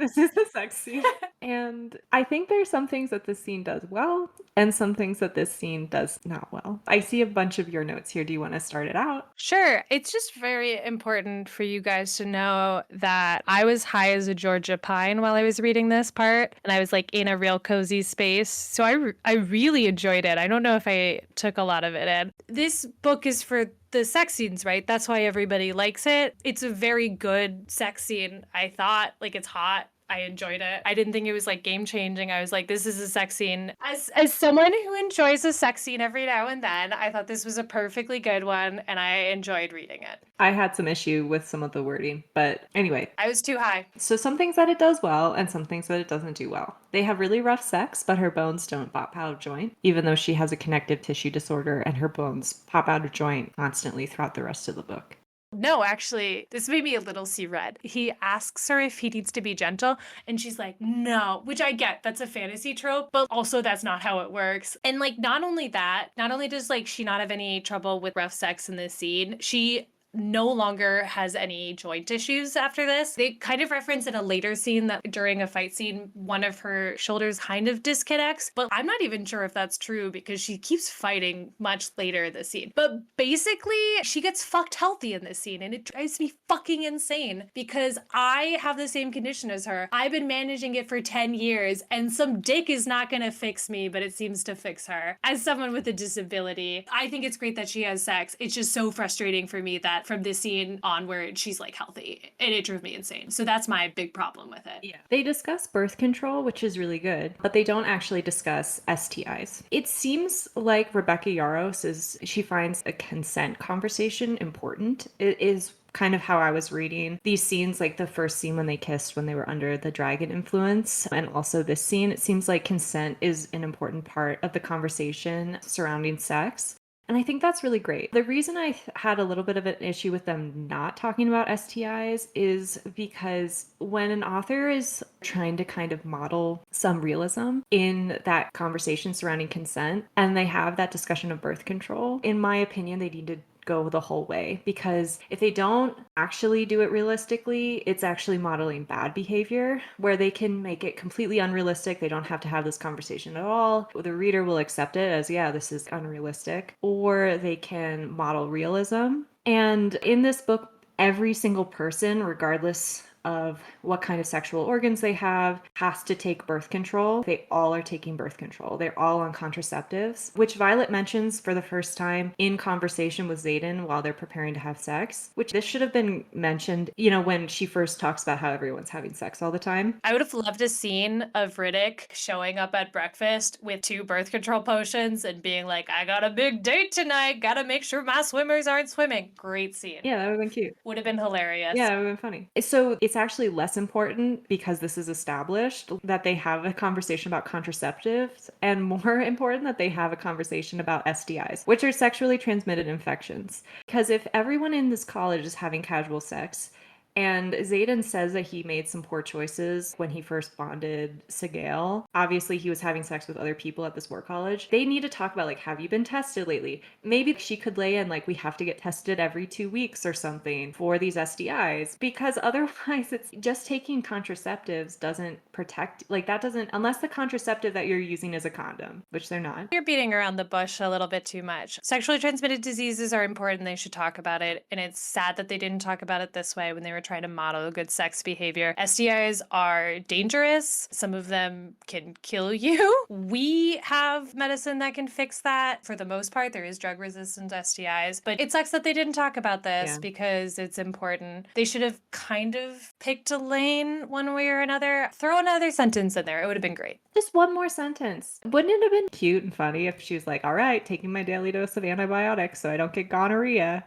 This is the sex scene. And I think there's some things that this scene does well and some things that this scene does not well. I see a bunch of your notes here. Do you want to start it out? Sure. It's just very important for you guys to know that I was high as a Georgia pine while I was reading this part, and I was like in a real cozy space. So I really enjoyed it. I don't know if I took a lot of it in. This book is for the sex scenes, right? That's why everybody likes it. It's a very good sex scene. I thought, like, it's hot. I enjoyed it. I didn't think it was like game changing. I was like, this is a sex scene. As someone who enjoys a sex scene every now and then, I thought this was a perfectly good one, and I enjoyed reading it. I had some issue with some of the wording, but anyway. I was too high. So some things that it does well and some things that it doesn't do well. They have really rough sex, but her bones don't pop out of joint, even though she has a connective tissue disorder and her bones pop out of joint constantly throughout the rest of the book. No, actually, this made me a little see red. He asks her if he needs to be gentle, and she's like, no, which I get. That's a fantasy trope, but also that's not how it works. And like, not only does like she not have any trouble with rough sex in this scene, she no longer has any joint issues after this. They kind of reference in a later scene that during a fight scene, one of her shoulders kind of disconnects, but I'm not even sure if that's true because she keeps fighting much later in the scene. But basically, she gets fucked healthy in this scene, and it drives me fucking insane because I have the same condition as her. I've been managing it for 10 years, and some dick is not gonna fix me, but it seems to fix her. As someone with a disability, I think it's great that she has sex. It's just so frustrating for me that that from this scene onward, she's like healthy. And it drove me insane. So that's my big problem with it. Yeah. They discuss birth control, which is really good, but they don't actually discuss STIs. It seems like Rebecca Yarros she finds a consent conversation important. It is kind of how I was reading these scenes, like the first scene when they kissed when they were under the dragon influence, and also this scene. It seems like consent is an important part of the conversation surrounding sex. And I think that's really great. The reason I had a little bit of an issue with them not talking about STIs is because when an author is trying to kind of model some realism in that conversation surrounding consent and they have that discussion of birth control, in my opinion, they need to go the whole way, because if they don't actually do it realistically, it's actually modeling bad behavior where they can make it completely unrealistic. They don't have to have this conversation at all. The reader will accept it as, yeah, this is unrealistic, or they can model realism. And in this book, every single person, regardless of what kind of sexual organs they have, has to take birth control. They all are taking birth control. They're all on contraceptives, which Violet mentions for the first time in conversation with Xaden while they're preparing to have sex, which this should have been mentioned, when she first talks about how everyone's having sex all the time. I would have loved a scene of Riddick showing up at breakfast with 2 birth control potions and being like, I got a big date tonight. Gotta make sure my swimmers aren't swimming. Great scene. Yeah, that would have been cute. Would have been hilarious. Yeah, it would have been funny. So it's actually less important, because this is established, that they have a conversation about contraceptives, and more important that they have a conversation about STIs, which are sexually transmitted infections. Because if everyone in this college is having casual sex, and Xaden says that he made some poor choices when he first bonded Sigale. Obviously, he was having sex with other people at this war college. They need to talk about, like, have you been tested lately? Maybe she could lay in, like, we have to get tested every 2 weeks or something for these STIs, because otherwise it's just taking contraceptives doesn't protect, like, that doesn't, unless the contraceptive that you're using is a condom, which they're not. You're beating around the bush a little bit too much. Sexually transmitted diseases are important. They should talk about it. And it's sad that they didn't talk about it this way when they were trying to model good sex behavior. STIs are dangerous. Some of them can kill you. We have medicine that can fix that. For the most part, there is drug resistant STIs. But it sucks that they didn't talk about this because it's important. They should have kind of picked a lane one way or another. Throw another sentence in there. It would have been great. Just one more sentence. Wouldn't it have been cute and funny if she was like, all right, taking my daily dose of antibiotics so I don't get gonorrhea?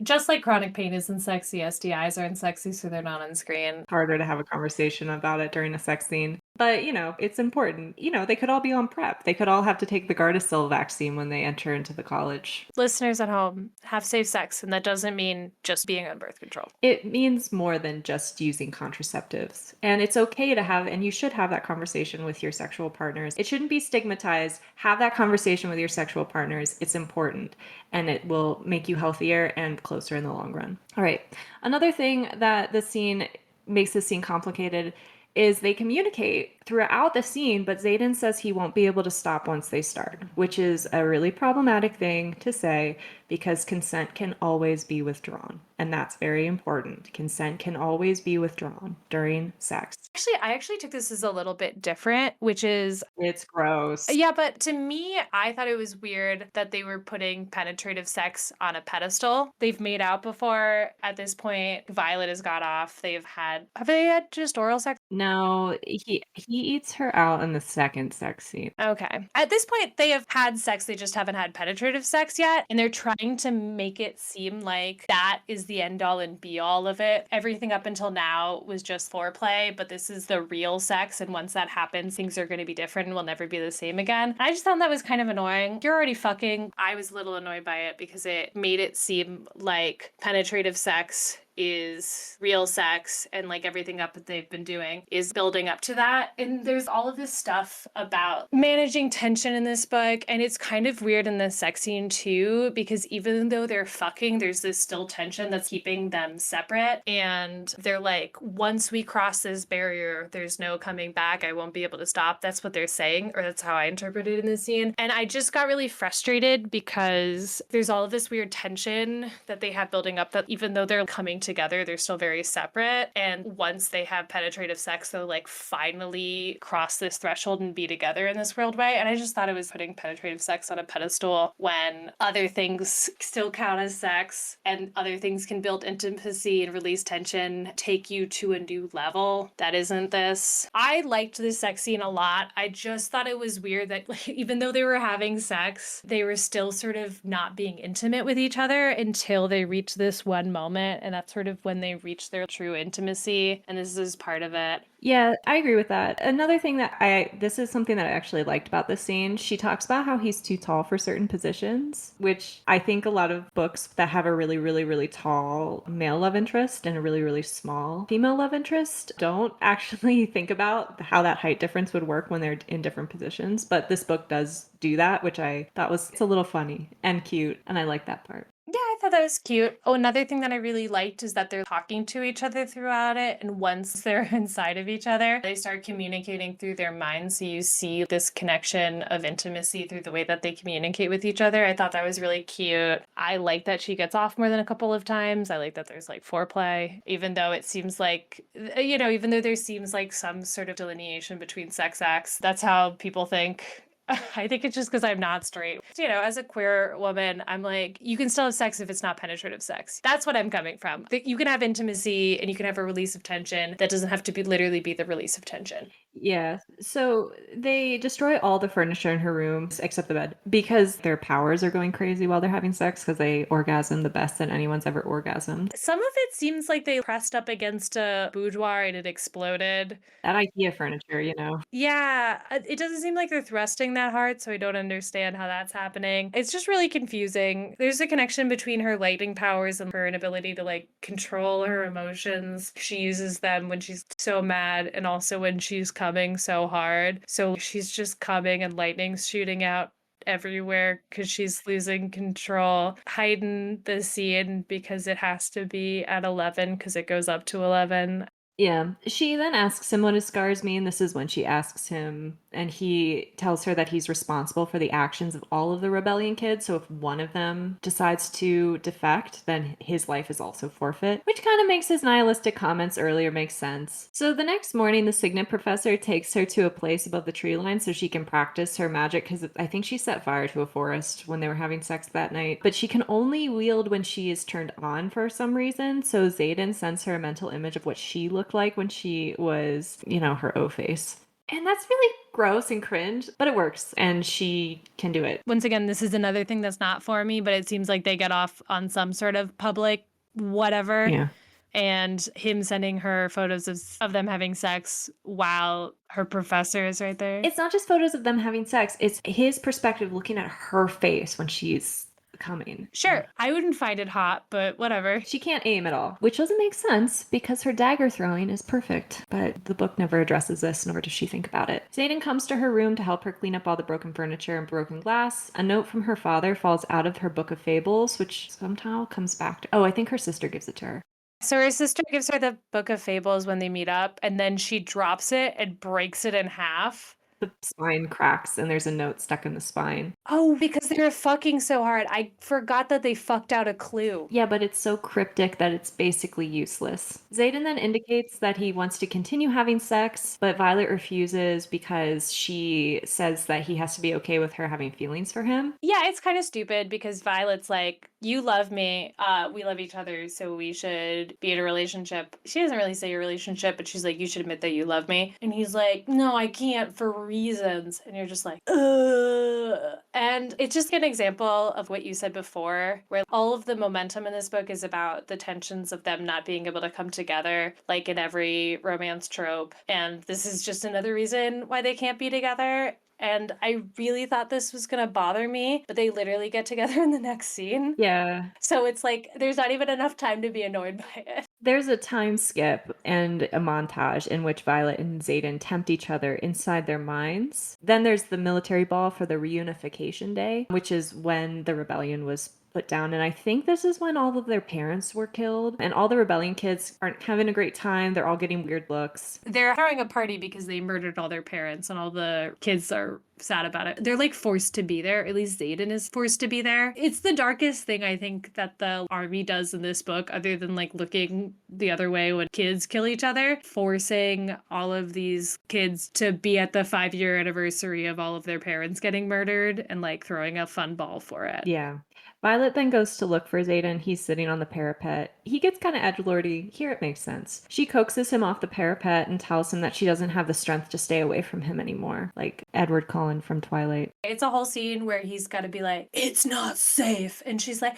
Just like chronic pain isn't sexy, STIs aren't sexy, so they're not on screen. Harder to have a conversation about it during a sex scene. But, it's important. They could all be on PrEP. They could all have to take the Gardasil vaccine when they enter into the college. Listeners at home, have safe sex, and that doesn't mean just being on birth control. It means more than just using contraceptives. And it's okay to have, and you should have that conversation with your sexual partners. It shouldn't be stigmatized. Have that conversation with your sexual partners. It's important, and it will make you healthier and closer in the long run. All right. Another thing that the scene makes this scene complicated is they communicate throughout the scene, but Xaden says he won't be able to stop once they start, which is a really problematic thing to say, because consent can always be withdrawn. And that's very important. Consent can always be withdrawn during sex. I actually took this as a little bit different, which is... It's gross. Yeah, but to me, I thought it was weird that they were putting penetrative sex on a pedestal. They've made out before. At this point, Violet has got off. Have they had just oral sex? No, he eats her out in the second sex scene. Okay. At this point, they have had sex. They just haven't had penetrative sex yet. And they're trying to make it seem like that is the end all and be all of it. Everything up until now was just foreplay, but this is the real sex. And once that happens, things are going to be different and will never be the same again. I just found that was kind of annoying. You're already fucking. I was a little annoyed by it because it made it seem like penetrative sex is real sex, and like everything up that they've been doing is building up to that. And there's all of this stuff about managing tension in this book, and it's kind of weird in this sex scene too, because even though they're fucking, there's this still tension that's keeping them separate, and they're like, once we cross this barrier, there's no coming back. I won't be able to stop. That's what they're saying, or that's how I interpreted it in the scene. And I just got really frustrated because there's all of this weird tension that they have building up, that even though they're coming together. They're still very separate. And once they have penetrative sex, they'll like finally cross this threshold and be together in this world way. And I just thought it was putting penetrative sex on a pedestal when other things still count as sex and other things can build intimacy and release tension, take you to a new level that isn't this. I liked this sex scene a lot. I just thought it was weird that like, even though they were having sex, they were still sort of not being intimate with each other until they reached this one moment. And that's sort of when they reach their true intimacy. And this is part of it. Yeah, I agree with that. Another thing this is something that I actually liked about this scene. She talks about how he's too tall for certain positions, which I think a lot of books that have a really, really, really tall male love interest and a really, really small female love interest don't actually think about how that height difference would work when they're in different positions. But this book does do that, which I thought was it's a little funny and cute, and I like that part. Yeah, I thought that was cute. Oh, another thing that I really liked is that they're talking to each other throughout it. And once they're inside of each other, they start communicating through their minds. So you see this connection of intimacy through the way that they communicate with each other. I thought that was really cute. I like that she gets off more than a couple of times. I like that there's like foreplay, even though it seems like, even though there seems like some sort of delineation between sex acts, that's how people think. I think it's just because I'm not straight. As a queer woman, I'm like, you can still have sex if it's not penetrative sex. That's what I'm coming from. You can have intimacy and you can have a release of tension that doesn't have to literally be the release of tension. Yeah. So they destroy all the furniture in her room except the bed because their powers are going crazy while they're having sex because they orgasm the best that anyone's ever orgasmed. Some of it seems like they pressed up against a boudoir and it exploded. That IKEA furniture. Yeah, it doesn't seem like they're thrusting that hard, so I don't understand how that's happening. It's just really confusing. There's a connection between her lighting powers and her inability to like control her emotions. She uses them when she's so mad and also when she's coming so hard. So she's just coming and lightning's shooting out everywhere because she's losing control. Hiding the scene because it has to be at 11 because it goes up to 11. Yeah. She then asks him what his scars mean. This is when she asks him, and he tells her that he's responsible for the actions of all of the rebellion kids. So if one of them decides to defect, then his life is also forfeit, which kind of makes his nihilistic comments earlier make sense. So the next morning, the Signet professor takes her to a place above the tree line so she can practice her magic because I think she set fire to a forest when they were having sex that night. But she can only wield when she is turned on for some reason. So Xaden sends her a mental image of what she looked like when she was, her O face. And that's really gross and cringe, but it works and she can do it. Once again, this is another thing that's not for me, but it seems like they get off on some sort of public whatever. Yeah. And him sending her photos of them having sex while her professor is right there. It's not just photos of them having sex, it's his perspective looking at her face when she's coming. Sure, I wouldn't find it hot, but whatever. She can't aim at all, which doesn't make sense because her dagger throwing is perfect. But the book never addresses this, nor does she think about it. Xaden comes to her room to help her clean up all the broken furniture and broken glass. A note from her father falls out of her book of fables, which somehow comes back to... Oh, I think her sister gives it to her. So her sister gives her the book of fables when they meet up, and then she drops it and breaks it in half. The spine cracks and there's a note stuck in the spine. Oh, because they were fucking so hard. I forgot that they fucked out a clue. Yeah, but it's so cryptic that it's basically useless. Xaden then indicates that he wants to continue having sex, but Violet refuses because she says that he has to be okay with her having feelings for him. Yeah, it's kind of stupid because Violet's like, you love me, we love each other, so we should be in a relationship. She doesn't really say a relationship, but she's like, you should admit that you love me. And he's like, no, I can't for reasons. And you're just like, ugh. And it's just an example of what you said before, where all of the momentum in this book is about the tensions of them not being able to come together, like in every romance trope. And this is just another reason why they can't be together. And I really thought this was going to bother me, but they literally get together in the next scene. Yeah. So it's like, there's not even enough time to be annoyed by it. There's a time skip and a montage in which Violet and Xaden tempt each other inside their minds. Then there's the military ball for the reunification day, which is when the rebellion was put down. And I think this is when all of their parents were killed and all the rebellion kids aren't having a great time. They're all getting weird looks. They're throwing a party because they murdered all their parents and all the kids are sad about it. They're like forced to be there. At least Xaden is forced to be there. It's the darkest thing I think that the army does in this book, other than like looking the other way when kids kill each other, forcing all of these kids to be at the 5-year anniversary of all of their parents getting murdered and like throwing a fun ball for it. Yeah. Violet then goes to look for Xaden. He's sitting on the parapet. He gets kind of edgelordy. Here it makes sense. She coaxes him off the parapet and tells him that she doesn't have the strength to stay away from him anymore, like Edward Cullen from Twilight. It's a whole scene where he's got to be like, it's not safe. And she's like,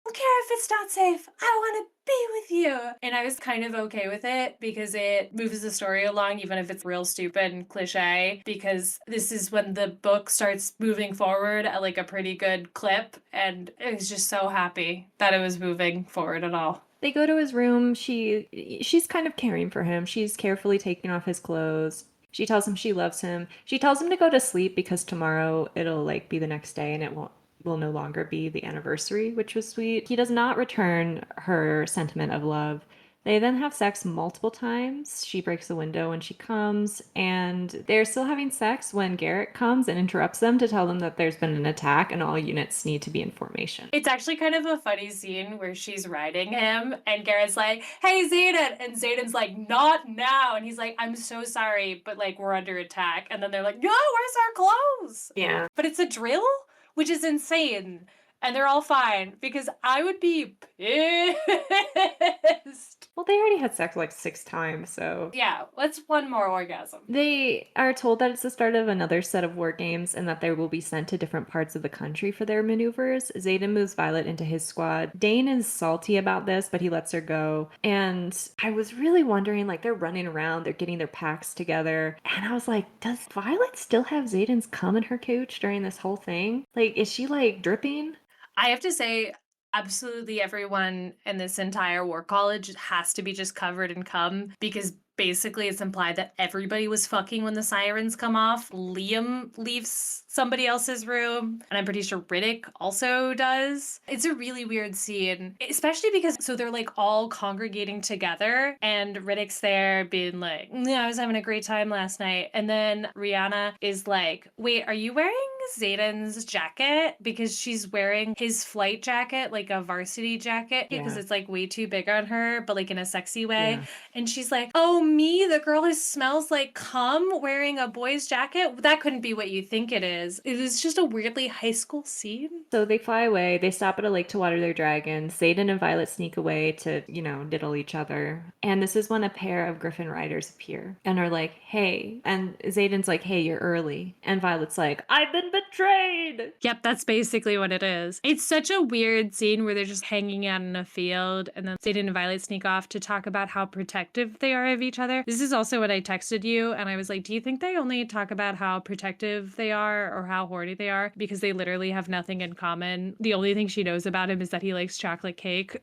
I don't care if it's not safe. I want to be with you. And I was kind of okay with it because it moves the story along, even if it's real stupid and cliche, because this is when the book starts moving forward at like a pretty good clip. And I was just so happy that it was moving forward at all. They go to his room. She's kind of caring for him. She's carefully taking off his clothes. She tells him she loves him. She tells him to go to sleep because tomorrow it'll like be the next day and it will no longer be the anniversary, which was sweet. He does not return her sentiment of love. They then have sex multiple times. She breaks the window when she comes, and they're still having sex when Garrett comes and interrupts them to tell them that there's been an attack and all units need to be in formation. It's actually kind of a funny scene where she's riding him and Garrett's like, hey, Xaden. And Xaden's like, not now. And he's like, I'm so sorry, but like we're under attack. And then they're like, no, where's our clothes? Yeah. But it's a drill, which is insane. And they're all fine because I would be pissed. Well, they already had sex like 6 times, so. Yeah, let's one more orgasm. They are told that it's the start of another set of war games and that they will be sent to different parts of the country for their maneuvers. Xaden moves Violet into his squad. Dane is salty about this, but he lets her go. And I was really wondering, like, they're running around, they're getting their packs together. And I was like, does Violet still have Xaden's cum in her cooch during this whole thing? Like, is she, like, dripping? I have to say, absolutely everyone in this entire war college has to be just covered in cum because basically it's implied that everybody was fucking when the sirens come off. Liam leaves somebody else's room, and I'm pretty sure Riddick also does. It's a really weird scene, especially because so they're like all congregating together and Riddick's there being like, yeah, I was having a great time last night. And then Rihanna is like, wait, are you wearing Xaden's jacket? Because she's wearing his flight jacket, like a varsity jacket, because it's like way too big on her, but like in a sexy way. Yeah. And she's like, oh, me, the girl who smells like cum wearing a boy's jacket? That couldn't be what you think it is. It was just a weirdly high school scene. So they fly away. They stop at a lake to water their dragons. Xaden and Violet sneak away to, diddle each other. And this is when a pair of griffin riders appear and are like, hey. And Xaden's like, hey, you're early. And Violet's like, I've been betrayed. Yep, that's basically what it is. It's such a weird scene where they're just hanging out in a field and then Xaden and Violet sneak off to talk about how protective they are of each other. This is also what I texted you and I was like, do you think they only talk about how protective they are or how horny they are? Because they literally have nothing in common. The only thing she knows about him is that he likes chocolate cake,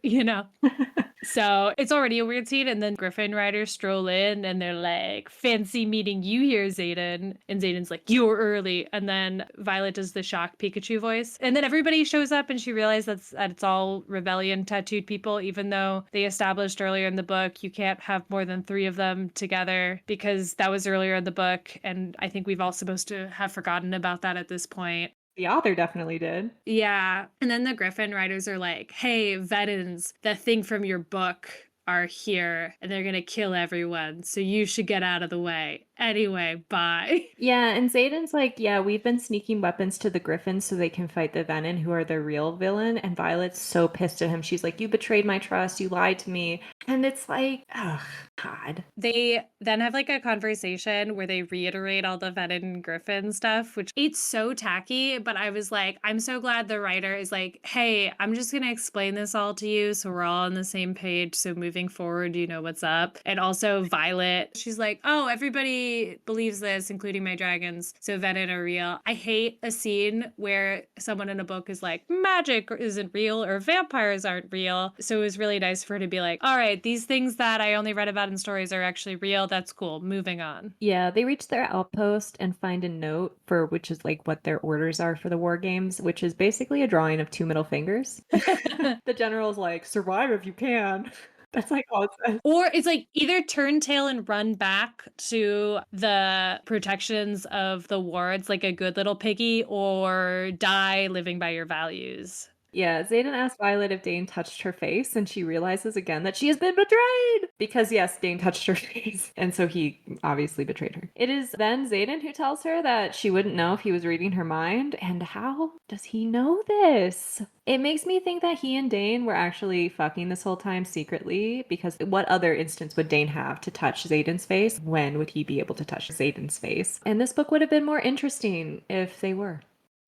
So it's already a weird scene. And then Griffin riders stroll in and they're like, fancy meeting you here, Xaden. And Xaden's like, you're early. And then Violet does the shocked Pikachu voice. And then everybody shows up and she realizes that it's all rebellion tattooed people, even though they established earlier in the book you can't have more than 3 of them together because that was earlier in the book. And I think we've all supposed to have forgotten about that at this point. The author definitely did. Yeah. And then the Griffin riders are like, hey, Vedans, that thing from your book are here and they're gonna kill everyone, so you should get out of the way. Anyway, bye. Yeah, and Xaden's like, yeah, we've been sneaking weapons to the Griffins so they can fight the Venom, who are the real villain. And Violet's so pissed at him. She's like, you betrayed my trust. You lied to me. And it's like, oh, God. They then have like a conversation where they reiterate all the Venom and Griffin stuff, which it's so tacky. But I was like, I'm so glad the writer is like, hey, I'm just going to explain this all to you so we're all on the same page. So moving forward, you know what's up. And also Violet, she's like, oh, everybody believes this, including my dragons, so Venom are real. I hate a scene where someone in a book is like, magic isn't real or vampires aren't real. So it was really nice for her to be like, all right, right, these things that I only read about in stories are actually real. That's cool. Moving on. Yeah, they reach their outpost and find a note for which is like what their orders are for the war games, which is basically a drawing of two middle fingers. The general's like, survive if you can. That's like all it says. Or it's like either turn tail and run back to the protections of the wards like a good little piggy, or die living by your values. Yeah, Xaden asks Violet if Dane touched her face, and she realizes again that she has been betrayed! Because yes, Dane touched her face, and so he obviously betrayed her. It is then Xaden who tells her that she wouldn't know if he was reading her mind, and how does he know this? It makes me think that he and Dane were actually fucking this whole time secretly, because what other instance would Dane have to touch Xaden's face? When would he be able to touch Xaden's face? And this book would have been more interesting if they were,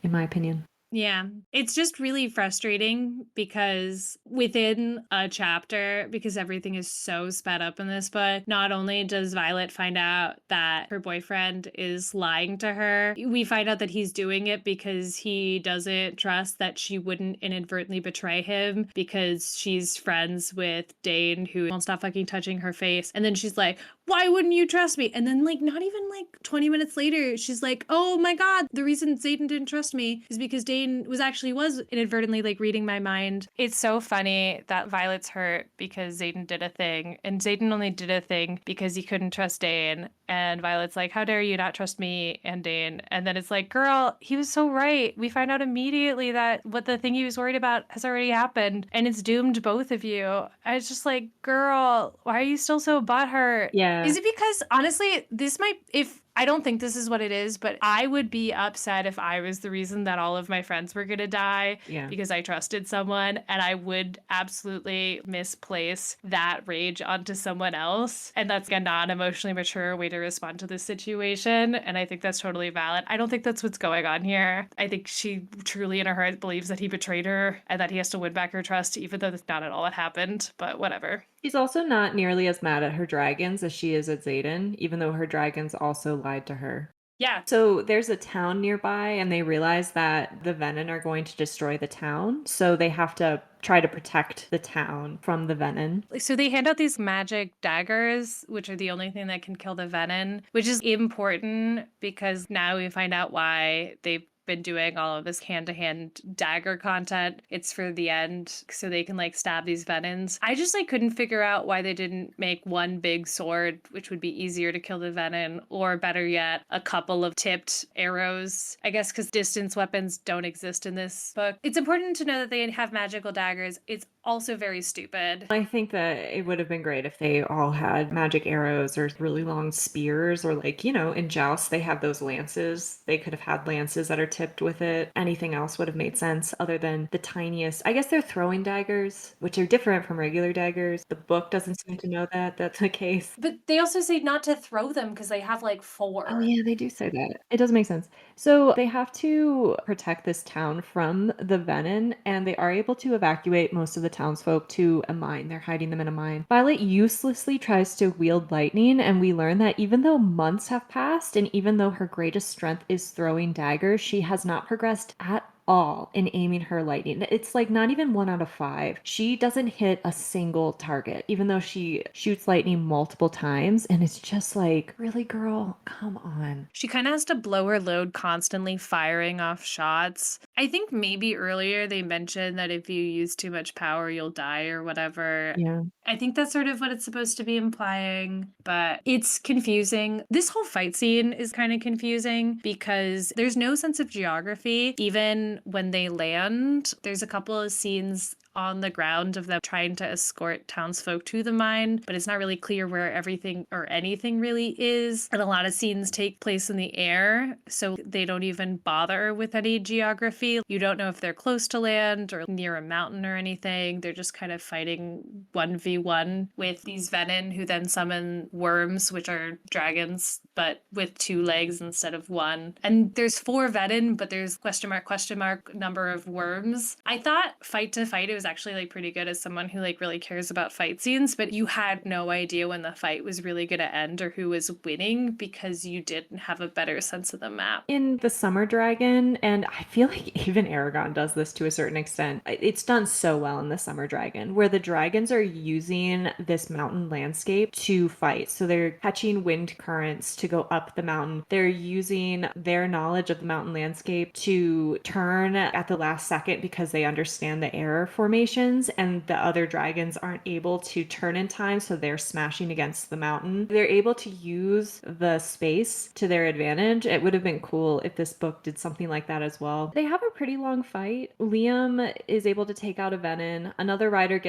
in my opinion. Yeah, it's just really frustrating because within a chapter, because everything is so sped up in this book, not only does Violet find out that her boyfriend is lying to her, we find out that he's doing it because he doesn't trust that she wouldn't inadvertently betray him because she's friends with Dane, who won't stop fucking touching her face. And then she's like, why wouldn't you trust me? And then, like, not even like 20 minutes later, she's like, oh my God, the reason Xaden didn't trust me is because Dane was inadvertently like reading my mind. It's so funny that Violet's hurt because Xaden did a thing, and Xaden only did a thing because he couldn't trust Dane. And Violet's like, how dare you not trust me and Dane? And then it's like, girl, he was so right. We find out immediately that what the thing he was worried about has already happened, and it's doomed both of you. I was just like, girl, why are you still so butthurt? Yeah. Is it because, honestly, this might, if I don't think this is what it is, but I would be upset if I was the reason that all of my friends were going to die because I trusted someone, and I would absolutely misplace that rage onto someone else. And that's a non-emotionally mature way to respond to this situation. And I think that's totally valid. I don't think that's what's going on here. I think she truly in her heart believes that he betrayed her and that he has to win back her trust, even though that's not at all what happened, but whatever. She's also not nearly as mad at her dragons as she is at Xaden, even though her dragons also lied to her. Yeah. So there's a town nearby, and they realize that the Venom are going to destroy the town. So they have to try to protect the town from the Venom. So they hand out these magic daggers, which are the only thing that can kill the Venom, which is important because now we find out why they've been doing all of this hand-to-hand dagger content. It's for the end so they can like stab these venoms. I just like couldn't figure out why they didn't make one big sword, which would be easier to kill the venom, or better yet, a couple of tipped arrows. I guess because distance weapons don't exist in this book. It's important to know that they have magical daggers. It's also very stupid. I think that it would have been great if they all had magic arrows or really long spears, or like, you know, in jousts, they have those lances. They could have had lances that are tipped with it. Anything else would have made sense other than the tiniest. I guess they're throwing daggers, which are different from regular daggers. The book doesn't seem to know that that's the case. But they also say not to throw them because they have like 4. Oh, yeah, they do say that. It does make sense. So they have to protect this town from the venom, and they are able to evacuate most of the townsfolk to a mine. They're hiding them in a mine. Violet uselessly tries to wield lightning, and we learn that even though months have passed, and even though her greatest strength is throwing daggers, she has not progressed at all in aiming her lightning. It's like not even 1 out of 5. She doesn't hit a single target, even though she shoots lightning multiple times. And it's just like, really, girl? Come on. She kind of has to blow her load constantly firing off shots. I think maybe earlier they mentioned that if you use too much power, you'll die or whatever. Yeah. I think that's sort of what it's supposed to be implying, but it's confusing. This whole fight scene is kind of confusing because there's no sense of geography. Even when they land, there's a couple of scenes on the ground of them trying to escort townsfolk to the mine, but it's not really clear where everything or anything really is. And a lot of scenes take place in the air, so they don't even bother with any geography. You don't know if they're close to land or near a mountain or anything. They're just kind of fighting 1v1 with these venom who then summon worms, which are dragons, but with 2 legs instead of 1. And there's 4 venom, but there's question mark number of worms. I thought fight to fight it was was actually like pretty good as someone who like really cares about fight scenes, but you had no idea when the fight was really going to end or who was winning because you didn't have a better sense of the map. In The Summer Dragon, and I feel like even Aragon does this to a certain extent, it's done so well in The Summer Dragon, where the dragons are using this mountain landscape to fight. So they're catching wind currents to go up the mountain. They're using their knowledge of the mountain landscape to turn at the last second because they understand the air formations, and the other dragons aren't able to turn in time, so they're smashing against the mountain. They're able to use the space to their advantage. It would have been cool if this book did something like that as well. They have a pretty long fight. Liam is able to take out a venin. Another rider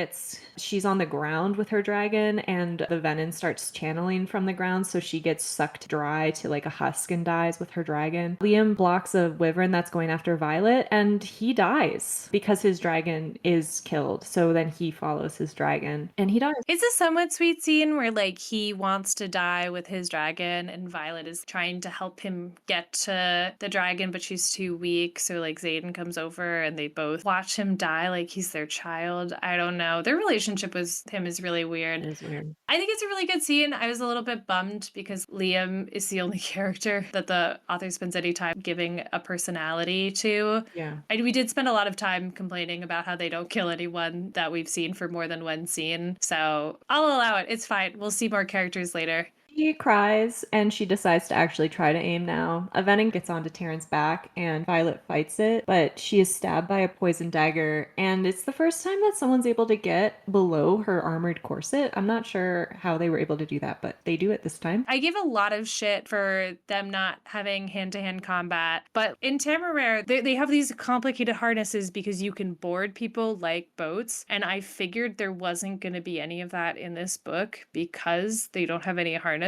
she's on the ground with her dragon, and the venin starts channeling from the ground, so she gets sucked dry to like a husk and dies with her dragon. Liam blocks a wyvern that's going after Violet, and he dies because his dragon is killed. So then he follows his dragon, and he dies. It's a somewhat sweet scene where like he wants to die with his dragon and Violet is trying to help him get to the dragon, but she's too weak. So like Xaden comes over and they both watch him die like he's their child. I don't know. Their relationship with him is really weird. It is weird. I think it's a really good scene. I was a little bit bummed because Liam is the only character that the author spends any time giving a personality to. Yeah. We did spend a lot of time complaining about how they don't kill anyone that we've seen for more than one scene. So I'll allow it. It's fine. We'll see more characters later. She cries and she decides to actually try to aim now. A venin gets onto Taryn's back and Violet fights it, but she is stabbed by a poison dagger, and it's the first time that someone's able to get below her armored corset. I'm not sure how they were able to do that, but they do it this time. I give a lot of shit for them not having hand-to-hand combat, but in Temeraire, they have these complicated harnesses because you can board people like boats, and I figured there wasn't going to be any of that in this book because they don't have any harnesses,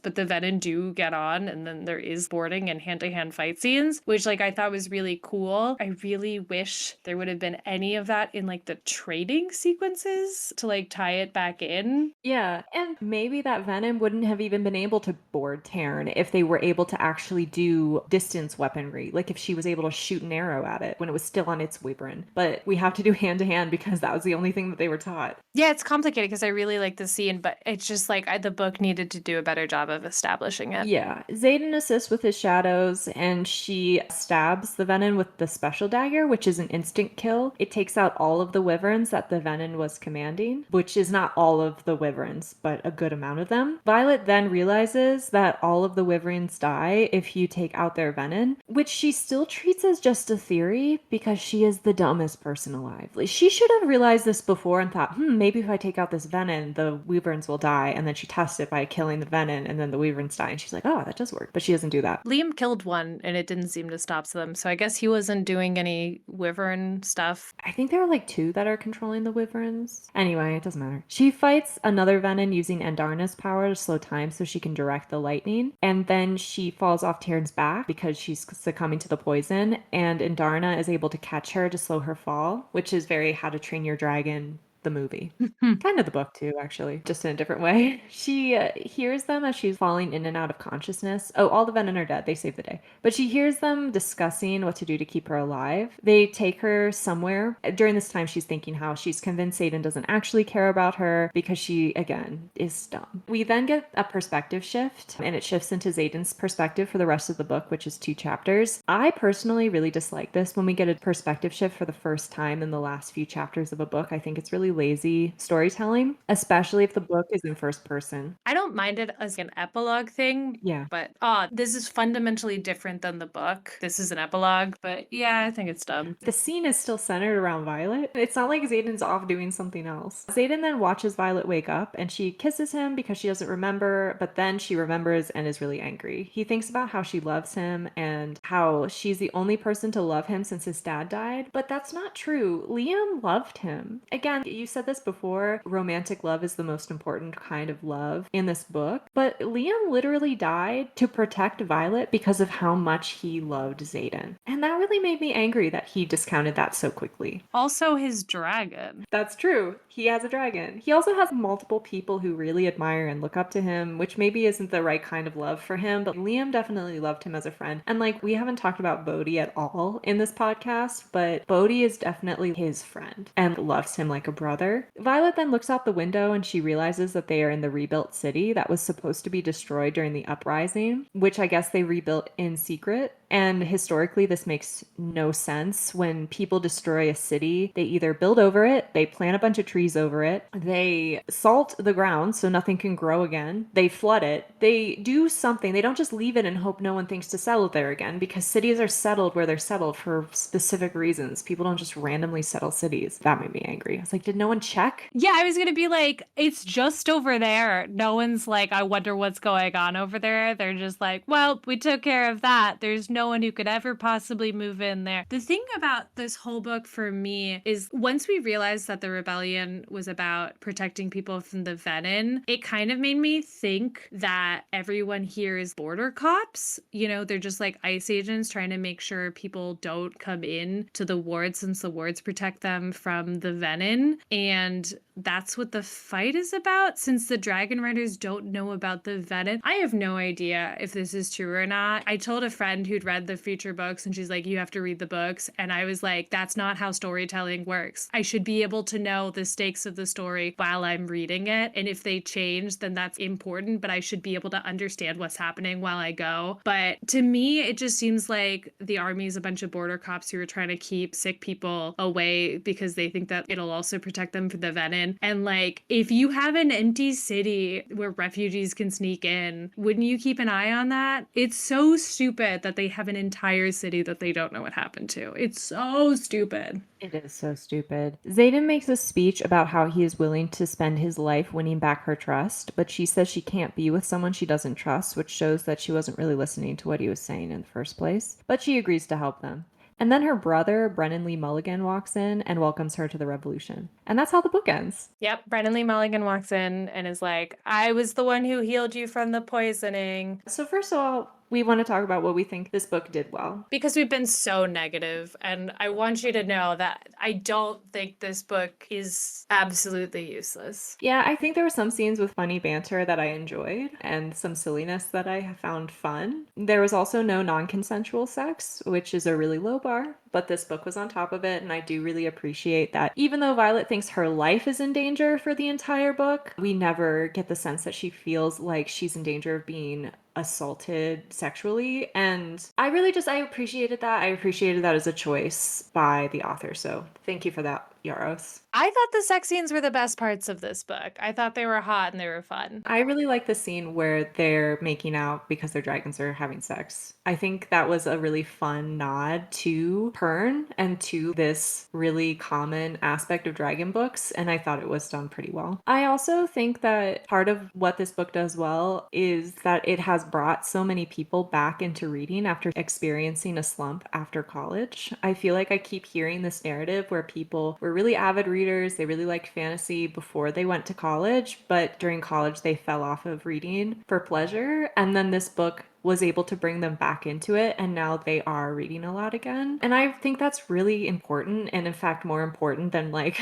but the venin do get on, and then there is boarding and hand-to-hand fight scenes, which like I thought was really cool. I really wish there would have been any of that in like the trading sequences to like tie it back in. Yeah, and maybe that venin wouldn't have even been able to board Taryn if they were able to actually do distance weaponry, like if she was able to shoot an arrow at it when it was still on its wyvern. But we have to do hand to hand because that was the only thing that they were taught. Yeah, it's complicated because I really like the scene, but it's just like the book needed to do a better job of establishing it. Yeah, Xaden assists with his shadows, and she stabs the venin with the special dagger, which is an instant kill. It takes out all of the wyverns that the venin was commanding, which is not all of the wyverns, but a good amount of them. Violet then realizes that all of the wyverns die if you take out their venin, which she still treats as just a theory because she is the dumbest person alive. Like, she should have realized this before and thought, maybe if I take out this venin, the wyverns will die. And then she tests it by killing the venin, and then the wyverns die. And she's like, oh, that does work. But she doesn't do that. Liam killed one, and it didn't seem to stop them. So I guess he wasn't doing any wyvern stuff. I think there are like two that are controlling the wyverns. Anyway, it doesn't matter. She fights another venin using Andarna's power to slow time so she can direct the lightning. And then she falls off Taryn's back because she's succumbing to the poison. And Andarna is able to catch her to slow her fall, which is very How to Train Your Dragon, the movie. Kind of the book too, actually, just in a different way. She hears them as she's falling in and out of consciousness. Oh, all the venin are dead. They saved the day. But she hears them discussing what to do to keep her alive. They take her somewhere. During this time, she's thinking how she's convinced Xaden doesn't actually care about her because she, again, is dumb. We then get a perspective shift, and it shifts into Xaden's perspective for the rest of the book, which is 2 chapters. I personally really dislike this when we get a perspective shift for the first time in the last few chapters of a book. I think it's really lazy storytelling, especially if the book is in first person. I don't mind it as an epilogue thing. Yeah. But this is fundamentally different than the book. This is an epilogue, but yeah, I think it's dumb. The scene is still centered around Violet. It's not like Xaden's off doing something else. Xaden then watches Violet wake up, and she kisses him because she doesn't remember, but then she remembers and is really angry. He thinks about how she loves him and how she's the only person to love him since his dad died, but that's not true. Liam loved him. Again, You said this before, romantic love is the most important kind of love in this book, but Liam literally died to protect Violet because of how much he loved Xaden. And that really made me angry that he discounted that so quickly. Also his dragon. That's true. He has a dragon. He also has multiple people who really admire and look up to him, which maybe isn't the right kind of love for him, but Liam definitely loved him as a friend. And like, we haven't talked about Bodhi at all in this podcast, but Bodhi is definitely his friend and loves him like a brother. Violet then looks out the window and she realizes that they are in the rebuilt city that was supposed to be destroyed during the uprising, which I guess they rebuilt in secret. And historically, this makes no sense. When people destroy a city, they either build over it, they plant a bunch of trees over it, they salt the ground so nothing can grow again, they flood it, they do something. They don't just leave it and hope no one thinks to settle there again, because cities are settled where they're settled for specific reasons. People don't just randomly settle cities. That made me angry. I was like, did no one check? Yeah, I was gonna be like, it's just over there. No one's like, I wonder what's going on over there. They're just like, well, we took care of that. There's no one who could ever possibly move in there. The thing about this whole book for me is once we realized that the rebellion was about protecting people from the venom, it kind of made me think that everyone here is border cops. You know, they're just like ICE agents trying to make sure people don't come in to the wards since the wards protect them from the venom. And that's what the fight is about, since the Dragon Riders don't know about the venom. I have no idea if this is true or not. I told a friend who'd read the future books and she's like, you have to read the books. And I was like, that's not how storytelling works. I should be able to know the stakes of the story while I'm reading it. And if they change, then that's important, but I should be able to understand what's happening while I go. But to me, it just seems like the army is a bunch of border cops who are trying to keep sick people away because they think that it'll also protect them from the venom. And like, if you have an empty city where refugees can sneak in, wouldn't you keep an eye on that? It's so stupid that they have an entire city that they don't know what happened to. It's so stupid. It is so stupid. Xaden makes a speech about how he is willing to spend his life winning back her trust, but she says she can't be with someone she doesn't trust, which shows that she wasn't really listening to what he was saying in the first place. But she agrees to help them. And then her brother, Brennan Lee Mulligan, walks in and welcomes her to the revolution. And that's how the book ends. Yep, Brennan Lee Mulligan walks in and is like, I was the one who healed you from the poisoning. So first of all, we want to talk about what we think this book did well. Because we've been so negative, and I want you to know that I don't think this book is absolutely useless. Yeah, I think there were some scenes with funny banter that I enjoyed and some silliness that I found fun. There was also no non-consensual sex, which is a really low bar, but this book was on top of it, and I do really appreciate that. Even though Violet thinks her life is in danger for the entire book, we never get the sense that she feels like she's in danger of being assaulted sexually, and I appreciated that. I appreciated that as a choice by the author, so thank you for that, Yarros. I thought the sex scenes were the best parts of this book. I thought they were hot and they were fun. I really like the scene where they're making out because their dragons are having sex. I think that was a really fun nod to Pern and to this really common aspect of dragon books, and I thought it was done pretty well. I also think that part of what this book does well is that it has brought so many people back into reading after experiencing a slump after college. I feel like I keep hearing this narrative where people were really avid readers, they really liked fantasy before they went to college, but during college they fell off of reading for pleasure, and then this book was able to bring them back into it, and now they are reading a lot again. And I think that's really important, and in fact more important than like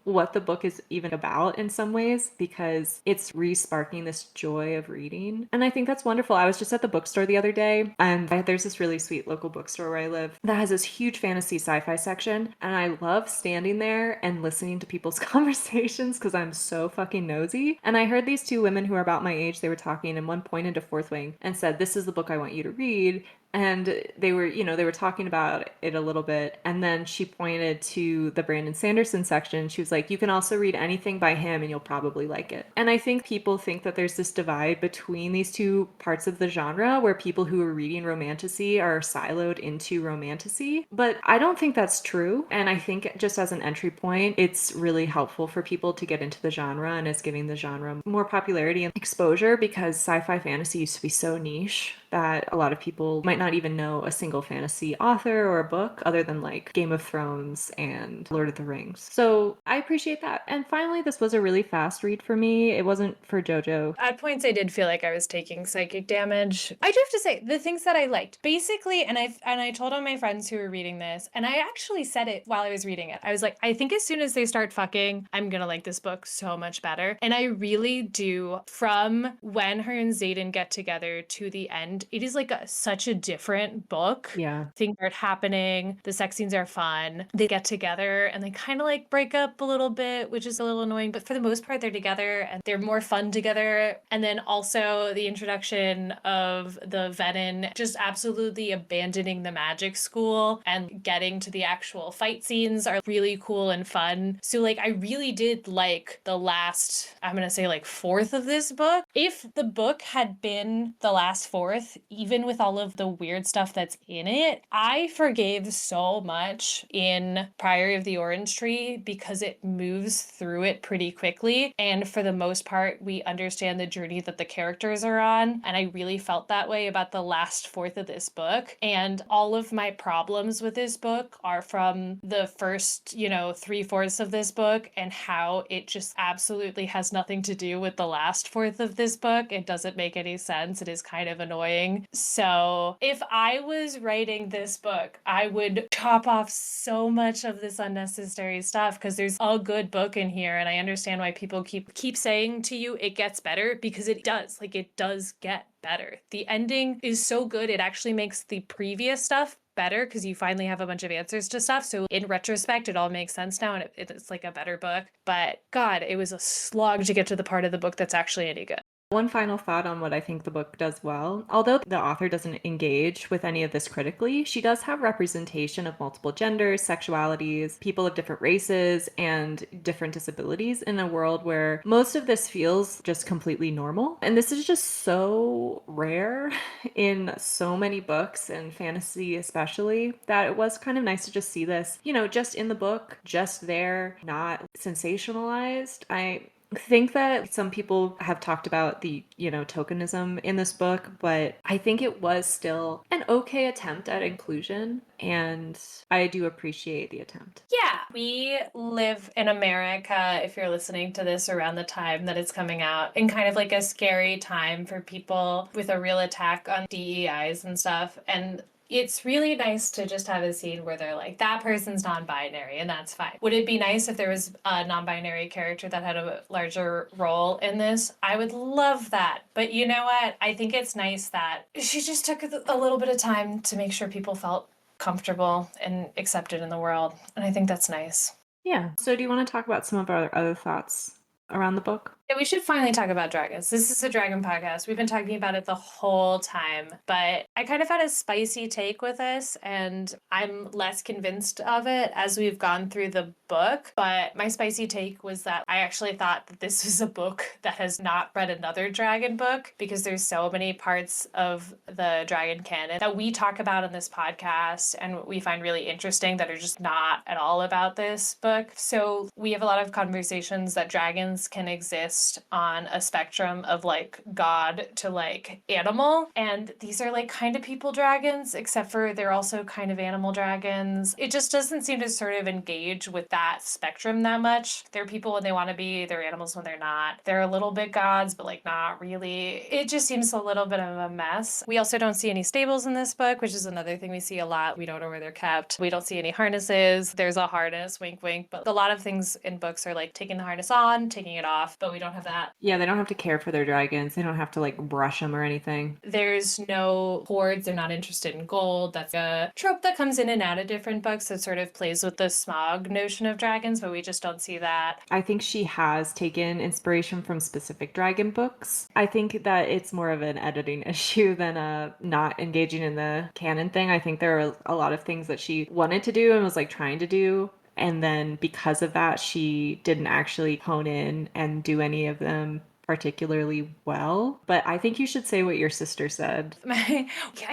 what the book is even about in some ways, because it's re-sparking this joy of reading. And I think that's wonderful. I was just at the bookstore the other day, and there's this really sweet local bookstore where I live that has this huge fantasy sci-fi section, and I love standing there and listening to people's conversations because I'm so fucking nosy. And I heard these two women who are about my age, they were talking, and one pointed to Fourth Wing and said, "This is the book I want you to read." And they were talking about it a little bit, and then she pointed to the Brandon Sanderson section. She was like, you can also read anything by him and you'll probably like it. And I think people think that there's this divide between these two parts of the genre where people who are reading romantasy are siloed into romantasy, but I don't think that's true. And I think just as an entry point, it's really helpful for people to get into the genre, and it's giving the genre more popularity and exposure, because sci-fi fantasy used to be so niche that a lot of people might not even know a single fantasy author or book other than like Game of Thrones and Lord of the Rings. So I appreciate that. And finally, this was a really fast read for me. It wasn't for JoJo. At points, I did feel like I was taking psychic damage. I do have to say, the things that I liked, basically, and I told all my friends who were reading this, and I actually said it while I was reading it. I was like, I think as soon as they start fucking, I'm gonna like this book so much better. And I really do. From when her and Xaden get together to the end, it is like such a different book. Yeah. Things are happening. The sex scenes are fun. They get together and they kind of like break up a little bit, which is a little annoying. But for the most part, they're together and they're more fun together. And then also the introduction of the Venom just absolutely abandoning the magic school and getting to the actual fight scenes are really cool and fun. So like I really did like the last, I'm gonna say like fourth of this book. If the book had been the last fourth, even with all of the weird stuff that's in it, I forgave so much in Priory of the Orange Tree because it moves through it pretty quickly. And for the most part, we understand the journey that the characters are on. And I really felt that way about the last fourth of this book. And all of my problems with this book are from the first, 3/4 of this book and how it just absolutely has nothing to do with the last fourth of this book. It doesn't make any sense. It is kind of annoying. So if I was writing this book, I would chop off so much of this unnecessary stuff because there's a good book in here. And I understand why people keep saying to you it gets better, because it does. Like, it does get better. The ending is so good, it actually makes the previous stuff better because you finally have a bunch of answers to stuff. So in retrospect, it all makes sense now and it's like a better book. But God, it was a slog to get to the part of the book that's actually any good. One final thought on what I think the book does well. Although the author doesn't engage with any of this critically, she does have representation of multiple genders, sexualities, people of different races, and different disabilities in a world where most of this feels just completely normal. And this is just so rare in so many books, and fantasy especially, that it was kind of nice to just see this, just in the book, just there, not sensationalized. I think that some people have talked about the, tokenism in this book, but I think it was still an okay attempt at inclusion, and I do appreciate the attempt. Yeah, we live in America, if you're listening to this around the time that it's coming out, in kind of like a scary time for people with a real attack on DEIs and stuff. And it's really nice to just have a scene where they're like, that person's non-binary and that's fine. Would it be nice if there was a non-binary character that had a larger role in this? I would love that. But you know what? I think it's nice that she just took a little bit of time to make sure people felt comfortable and accepted in the world. And I think that's nice. Yeah. So do you want to talk about some of our other thoughts around the book? Yeah, we should finally talk about dragons. This is a dragon podcast. We've been talking about it the whole time, but I kind of had a spicy take with this, and I'm less convinced of it as we've gone through the book. But my spicy take was that I actually thought that this was a book that has not read another dragon book, because there's so many parts of the dragon canon that we talk about in this podcast and we find really interesting that are just not at all about this book. So we have a lot of conversations that dragons can exist on a spectrum of like god to like animal, and these are like kind of people dragons, except for they're also kind of animal dragons. It just doesn't seem to sort of engage with that spectrum that much. They're people when they want to be, they're animals when they're not. They're a little bit gods, but like not really. It just seems a little bit of a mess. We also don't see any stables in this book, which is another thing we see a lot. We don't know where they're kept. We don't see any harnesses. There's a harness, wink wink, but a lot of things in books are like taking the harness on, taking it off, but we don't have that. Yeah, they don't have to care for their dragons. They don't have to like brush them or anything. There's no hoards. They're not interested in gold. That's a trope that comes in and out of different books that sort of plays with the smog notion of dragons, but we just don't see that. I think she has taken inspiration from specific dragon books. I think that it's more of an editing issue than a not engaging in the canon thing. I think there are a lot of things that she wanted to do and was like trying to do, and then because of that, she didn't actually hone in and do any of them particularly well, but I think you should say what your sister said. I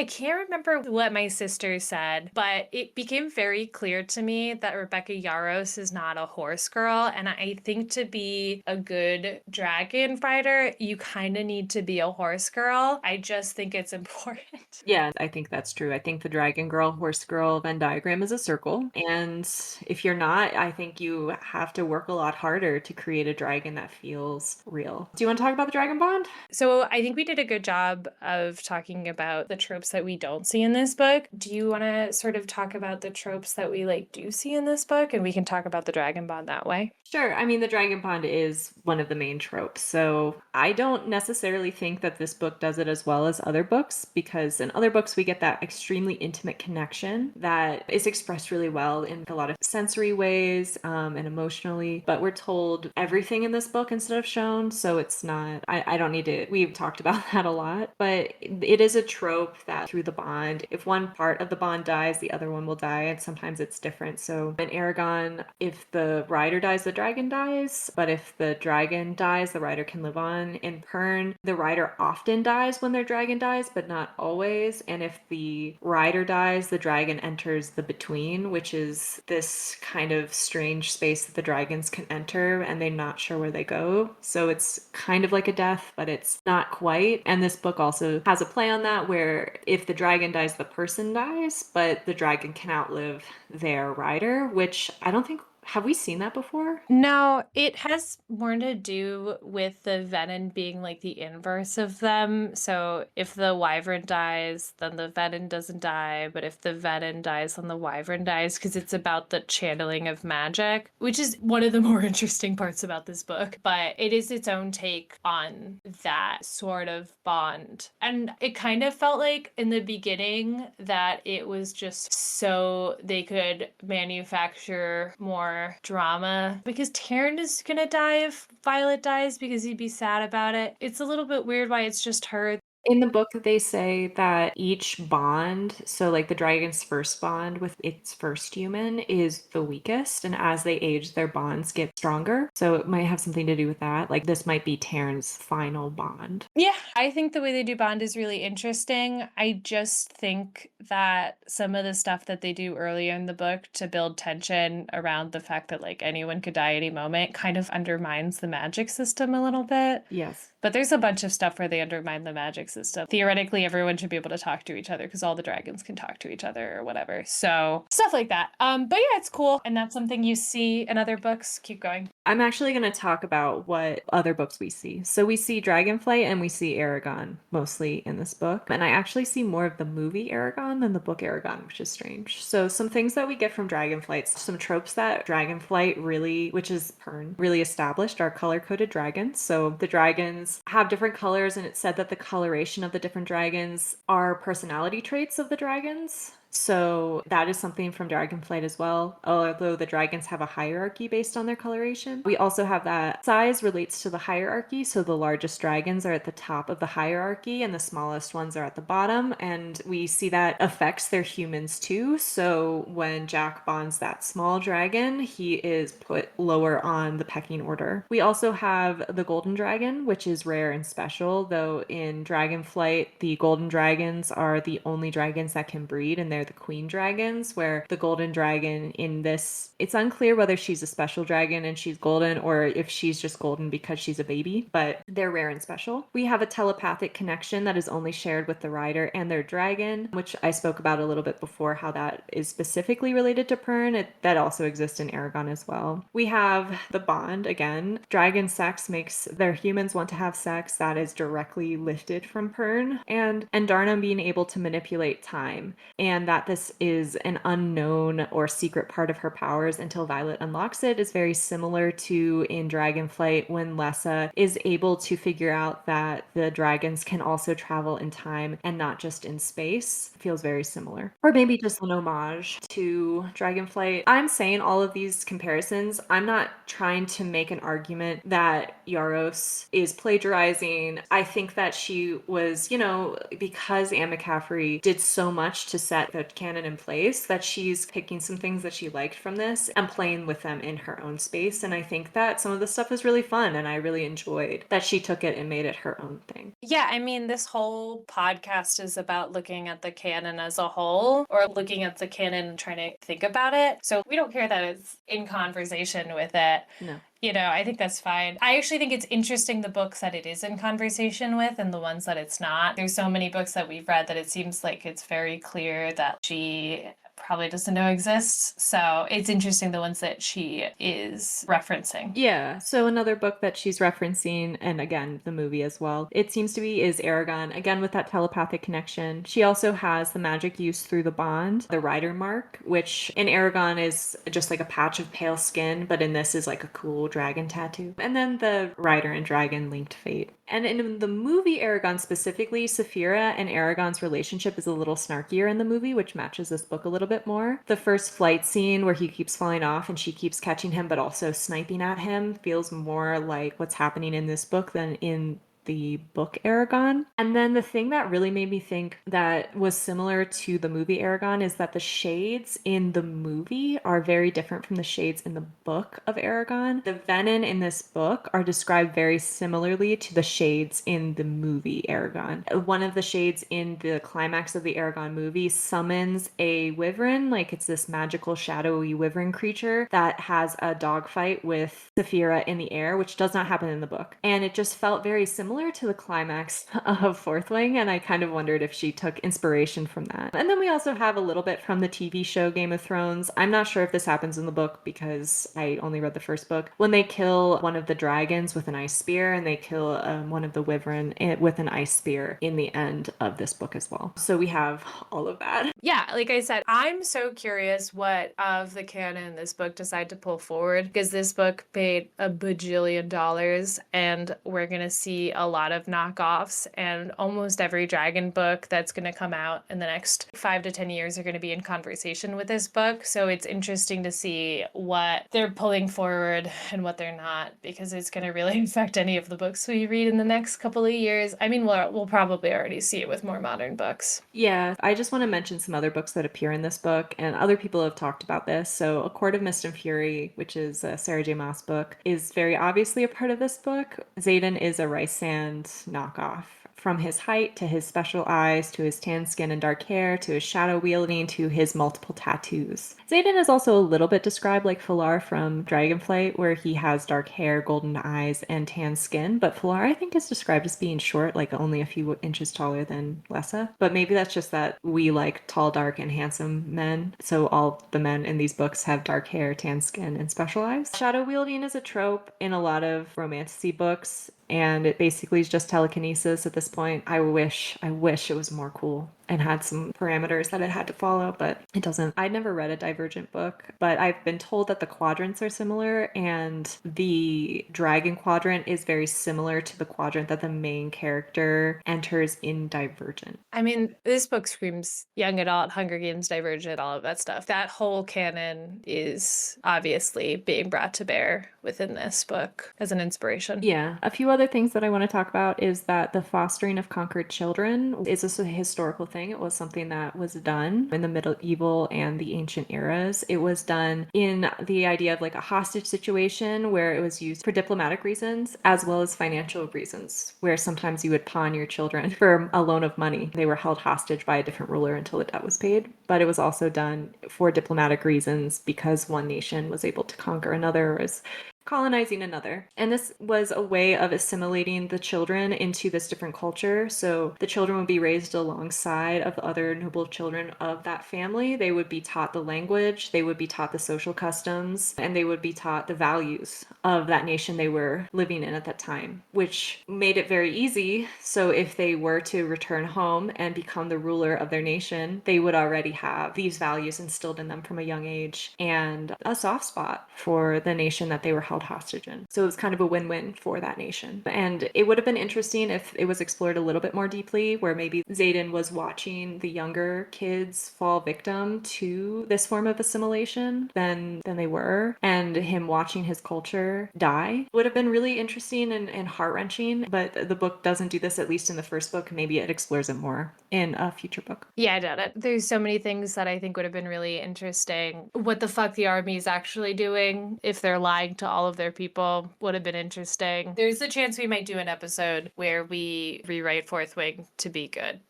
can't remember what my sister said, but it became very clear to me that Rebecca Yarros is not a horse girl. And I think to be a good dragon fighter, you kind of need to be a horse girl. I just think it's important. Yeah, I think that's true. I think the dragon girl, horse girl Venn diagram is a circle. And if you're not, I think you have to work a lot harder to create a dragon that feels real. Do you want to talk about the dragon bond? So I think we did a good job of talking about the tropes that we don't see in this book. Do you want to sort of talk about the tropes that we like do see in this book, and we can talk about the dragon bond that way? Sure. I mean, the dragon bond is one of the main tropes. So I don't necessarily think that this book does it as well as other books, because in other books, we get that extremely intimate connection that is expressed really well in a lot of sensory ways and emotionally. But we're told everything in this book instead of shown. So it's not, I don't need to, we've talked about that a lot, but it is a trope that through the bond, if one part of the bond dies, the other one will die. And sometimes it's different. So in Aragon, if the rider dies, the dragon dies, but if the dragon dies, the rider can live on. In Pern, the rider often dies when their dragon dies, but not always. And if the rider dies, the dragon enters the between, which is this kind of strange space that the dragons can enter and they're not sure where they go. So it's kind of like a death, but it's not quite. And this book also has a play on that where if the dragon dies, the person dies, but the dragon can outlive their rider, which I don't think, have we seen that before? No, it has more to do with the venom being like the inverse of them. So if the wyvern dies, then the venom doesn't die. But if the venom dies, then the wyvern dies, because it's about the channeling of magic, which is one of the more interesting parts about this book. But it is its own take on that sort of bond. And it kind of felt like in the beginning that it was just so they could manufacture more drama, because Taryn is gonna die if Violet dies because he'd be sad about it. It's a little bit weird why it's just her. In the book, they say that each bond, so like the dragon's first bond with its first human, is the weakest. And as they age, their bonds get stronger. So it might have something to do with that. Like this might be Taryn's final bond. Yeah, I think the way they do Bond is really interesting. I just think that some of the stuff that they do earlier in the book to build tension around the fact that like anyone could die any moment kind of undermines the magic system a little bit. Yes. But there's a bunch of stuff where they undermine the magic system. Theoretically, everyone should be able to talk to each other because all the dragons can talk to each other or whatever. So stuff like that. But yeah, it's cool. And that's something you see in other books. Keep going. I'm actually going to talk about what other books we see. So we see Dragonflight and we see Aragon mostly in this book. And I actually see more of the movie Aragon than the book Aragon, which is strange. So some things that we get from Dragonflight, some tropes that Dragonflight really, which is Pern, really established are color-coded dragons. So the dragons have different colors, and it's said that the coloration of the different dragons are personality traits of the dragons. So that is something from Dragonflight as well, although the dragons have a hierarchy based on their coloration. We also have that size relates to the hierarchy. So the largest dragons are at the top of the hierarchy and the smallest ones are at the bottom. And we see that affects their humans too. So when Jack bonds that small dragon, he is put lower on the pecking order. We also have the golden dragon, which is rare and special, though in Dragonflight, the golden dragons are the only dragons that can breed, and they're the queen dragons, where the golden dragon in this, it's unclear whether she's a special dragon and she's golden or if she's just golden because she's a baby, but they're rare and special. We have a telepathic connection that is only shared with the rider and their dragon, which I spoke about a little bit before, how that is specifically related to Pern. That also exists in Aragon as well. We have the bond again. Dragon sex makes their humans want to have sex. That is directly lifted from Pern. And Darna being able to manipulate time, and that this is an unknown or secret part of her powers until Violet unlocks it, is very similar to in Dragonflight when Lessa is able to figure out that the dragons can also travel in time and not just in space. It feels very similar. Or maybe just an homage to Dragonflight. I'm saying all of these comparisons. I'm not trying to make an argument that Yarros is plagiarizing. I think that she was, because Anne McCaffrey did so much to set a canon in place, that she's picking some things that she liked from this and playing with them in her own space. And I think that some of the stuff is really fun, and I really enjoyed that she took it and made it her own thing. Yeah, I mean, this whole podcast is about looking at the canon as a whole, or looking at the canon and trying to think about it. So we don't care that it's in conversation with it. No. You know, I think that's fine. I actually think it's interesting the books that it is in conversation with and the ones that it's not. There's so many books that we've read that it seems like it's very clear that she probably doesn't know exists. So it's interesting the ones that she is referencing. Yeah. So another book that she's referencing, and again, the movie as well, it seems to be, is Aragon, again with that telepathic connection. She also has the magic use through the bond, the rider mark, which in Aragon is just like a patch of pale skin, but in this is like a cool dragon tattoo. And then the rider and dragon linked fate. And in the movie Aragon specifically, Saphira and Aragon's relationship is a little snarkier in the movie, which matches this book a little bit more. The first flight scene where he keeps falling off and she keeps catching him but also sniping at him feels more like what's happening in this book than in the book Aragon. And then the thing that really made me think that was similar to the movie Aragon is that the shades in the movie are very different from the shades in the book of Aragon. The Venin in this book are described very similarly to the shades in the movie Aragon. One of the shades in the climax of the Aragon movie summons a wyvern, like it's this magical shadowy wyvern creature that has a dogfight with Saphira in the air, which does not happen in the book. And it just felt very similar to the climax of Fourth Wing, and I kind of wondered if she took inspiration from that. And then we also have a little bit from the TV show Game of Thrones. I'm not sure if this happens in the book because I only read the first book. When they kill one of the dragons with an ice spear, and they kill one of the wyvern with an ice spear in the end of this book as well. So we have all of that. Yeah, like I said, I'm so curious what of the canon this book decide to pull forward, because this book paid $1 bajillion and we're going to see a lot of knockoffs, and almost every dragon book that's going to come out in the next 5 to 10 years are going to be in conversation with this book. So it's interesting to see what they're pulling forward and what they're not, because it's going to really affect any of the books we read in the next couple of years. I mean, we'll probably already see it with more modern books. Yeah, I just want to mention some other books that appear in this book, and other people have talked about this. So A Court of Mist and Fury, which is a Sarah J. Maas book, is very obviously a part of this book. Xaden is a rice sand knockoff. From his height to his special eyes to his tan skin and dark hair to his shadow wielding to his multiple tattoos. Xaden is also a little bit described like Falar from Dragonflight, where he has dark hair, golden eyes, and tan skin. But Falar, I think, is described as being short, like only a few inches taller than Lessa. But maybe that's just that we like tall, dark, and handsome men. So all the men in these books have dark hair, tan skin, and special eyes. Shadow wielding is a trope in a lot of romantasy books, and it basically is just telekinesis at this point. I wish it was more cool and had some parameters that it had to follow, but it doesn't. I never read a Divergent book, but I've been told that the quadrants are similar, and the dragon quadrant is very similar to the quadrant that the main character enters in Divergent. I mean, this book screams young adult, Hunger Games, Divergent, all of that stuff. That whole canon is obviously being brought to bear within this book as an inspiration. Yeah. A few other things that I want to talk about is that the fostering of conquered children is a historical thing. It was something that was done in the medieval and the ancient eras. It was done in the idea of like a hostage situation where it was used for diplomatic reasons as well as financial reasons, where sometimes you would pawn your children for a loan of money. They were held hostage by a different ruler until the debt was paid. But it was also done for diplomatic reasons because one nation was able to conquer another, or was colonizing another. And this was a way of assimilating the children into this different culture. So the children would be raised alongside of the other noble children of that family. They would be taught the language, they would be taught the social customs, and they would be taught the values of that nation they were living in at that time, which made it very easy. So if they were to return home and become the ruler of their nation, they would already have these values instilled in them from a young age and a soft spot for the nation that they were held held hostage in. So it was kind of a win-win for that nation. And it would have been interesting if it was explored a little bit more deeply, where maybe Xaden was watching the younger kids fall victim to this form of assimilation than they were, and him watching his culture die would have been really interesting and heart-wrenching. But the book doesn't do this, at least in the first book. Maybe it explores it more in a future book. Yeah, I doubt it. There's so many things that I think would have been really interesting. What the fuck the army is actually doing, if they're lying to all of their people, would have been interesting. There's a chance we might do an episode where we rewrite Fourth Wing to be good.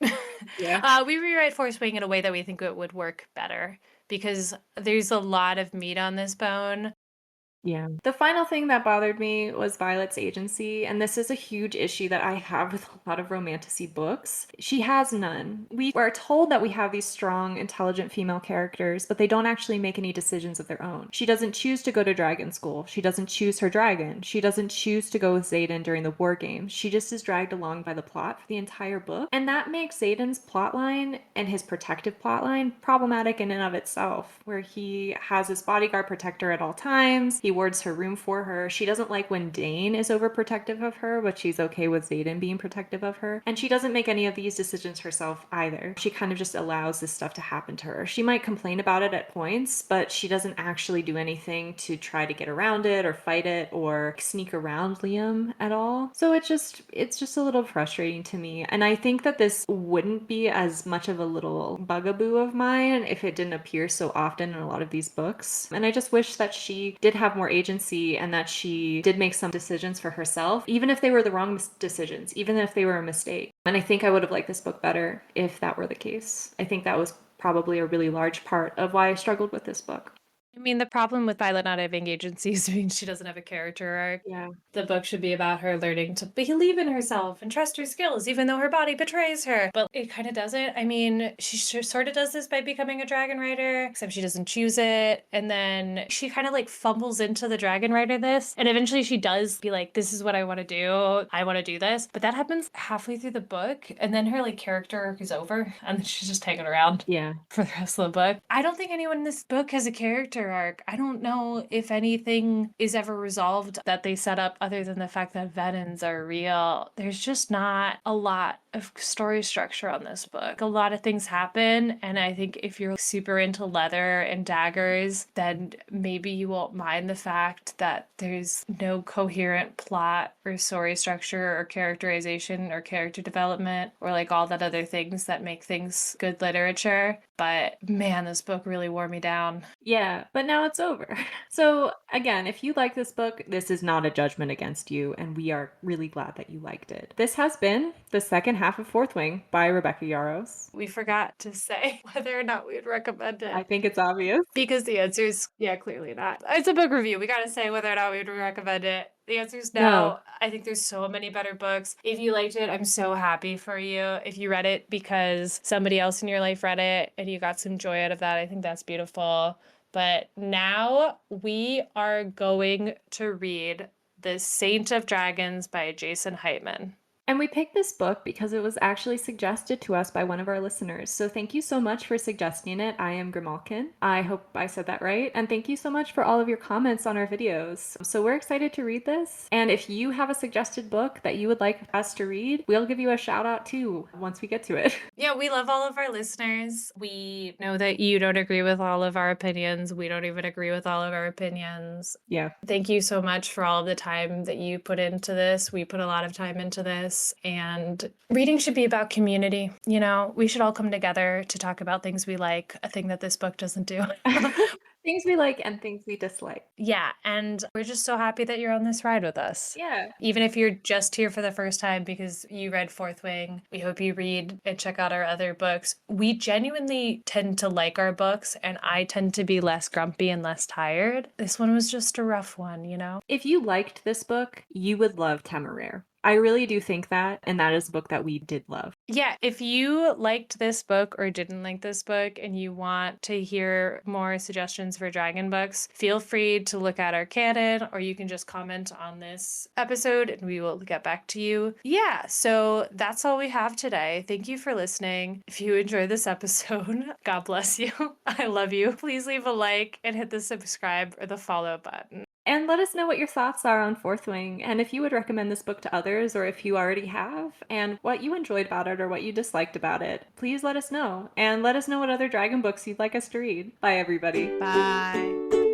Yeah. We rewrite Fourth Wing in a way that we think it would work better because there's a lot of meat on this bone. Yeah. The final thing that bothered me was Violet's agency, and this is a huge issue that I have with a lot of romantasy books. She has none. We are told that we have these strong, intelligent female characters, but they don't actually make any decisions of their own. She doesn't choose to go to dragon school. She doesn't choose her dragon. She doesn't choose to go with Xaden during the war games. She just is dragged along by the plot for the entire book. And that makes Xaden's plotline and his protective plotline problematic in and of itself, where he has his bodyguard protect her at all times. He wards her room for her. She doesn't like when Dane is overprotective of her, but she's okay with Xaden being protective of her. And she doesn't make any of these decisions herself either. She kind of just allows this stuff to happen to her. She might complain about it at points, but she doesn't actually do anything to try to get around it or fight it or sneak around Liam at all. So it's just a little frustrating to me. And I think that this wouldn't be as much of a little bugaboo of mine if it didn't appear so often in a lot of these books. And I just wish that she did have more agency and that she did make some decisions for herself, even if they were the wrong decisions, even if they were a mistake. And I think I would have liked this book better if that were the case. I think that was probably a really large part of why I struggled with this book. I mean, the problem with Violet not having agencies means she doesn't have a character arc. Yeah. The book should be about her learning to believe in herself and trust her skills, even though her body betrays her. But it kind of doesn't. I mean, she sort of does this by becoming a dragon rider, except she doesn't choose it. And then she kind of like fumbles into the dragon rider this. And eventually she does be like, this is what I want to do. I want to do this. But that happens halfway through the book. And then her like character arc is over. And then she's just hanging around. Yeah. For the rest of the book. I don't think anyone in this book has a character arc. I don't know if anything is ever resolved that they set up other than the fact that Venons are real. There's just not a lot of story structure on this book. A lot of things happen, and I think if you're super into leather and daggers, then maybe you won't mind the fact that there's no coherent plot or story structure or characterization or character development or like all that other things that make things good literature. But man, this book really wore me down. Yeah, but now it's over. So again, if you like this book, this is not a judgment against you, and we are really glad that you liked it. This has been the second half of Fourth Wing by Rebecca Yarros. We forgot to say whether or not we would recommend it. I think it's obvious. Because the answer is, yeah, clearly not. It's a book review. We gotta say whether or not we would recommend it. The answer is no. No. I think there's so many better books. If you liked it, I'm so happy for you. If you read it because somebody else in your life read it and you got some joy out of that, I think that's beautiful. But now we are going to read The Saint of Dragons by Jason Heitman. And we picked this book because it was actually suggested to us by one of our listeners. So thank you so much for suggesting it. I am Grimalkin. I hope I said that right. And thank you so much for all of your comments on our videos. So we're excited to read this. And if you have a suggested book that you would like us to read, we'll give you a shout out too once we get to it. Yeah, we love all of our listeners. We know that you don't agree with all of our opinions. We don't even agree with all of our opinions. Yeah. Thank you so much for all of the time that you put into this. We put a lot of time into this. And reading should be about community. You know, we should all come together to talk about things we like, a thing that this book doesn't do. Things we like and things we dislike. Yeah, and we're just so happy that you're on this ride with us. Yeah. Even if you're just here for the first time because you read Fourth Wing, we hope you read and check out our other books. We genuinely tend to like our books, and I tend to be less grumpy and less tired. This one was just a rough one, you know? If you liked this book, you would love Temeraire. I really do think that, and that is a book that we did love. Yeah, if you liked this book or didn't like this book and you want to hear more suggestions for dragon books, feel free to look at our canon, or you can just comment on this episode and we will get back to you. Yeah, so that's all we have today. Thank you for listening. If you enjoyed this episode, God bless you. I love you. Please leave a like and hit the subscribe or the follow button. And let us know what your thoughts are on Fourth Wing, and if you would recommend this book to others, or if you already have, and what you enjoyed about it or what you disliked about it. Please let us know, and let us know what other dragon books you'd like us to read. Bye, everybody. Bye.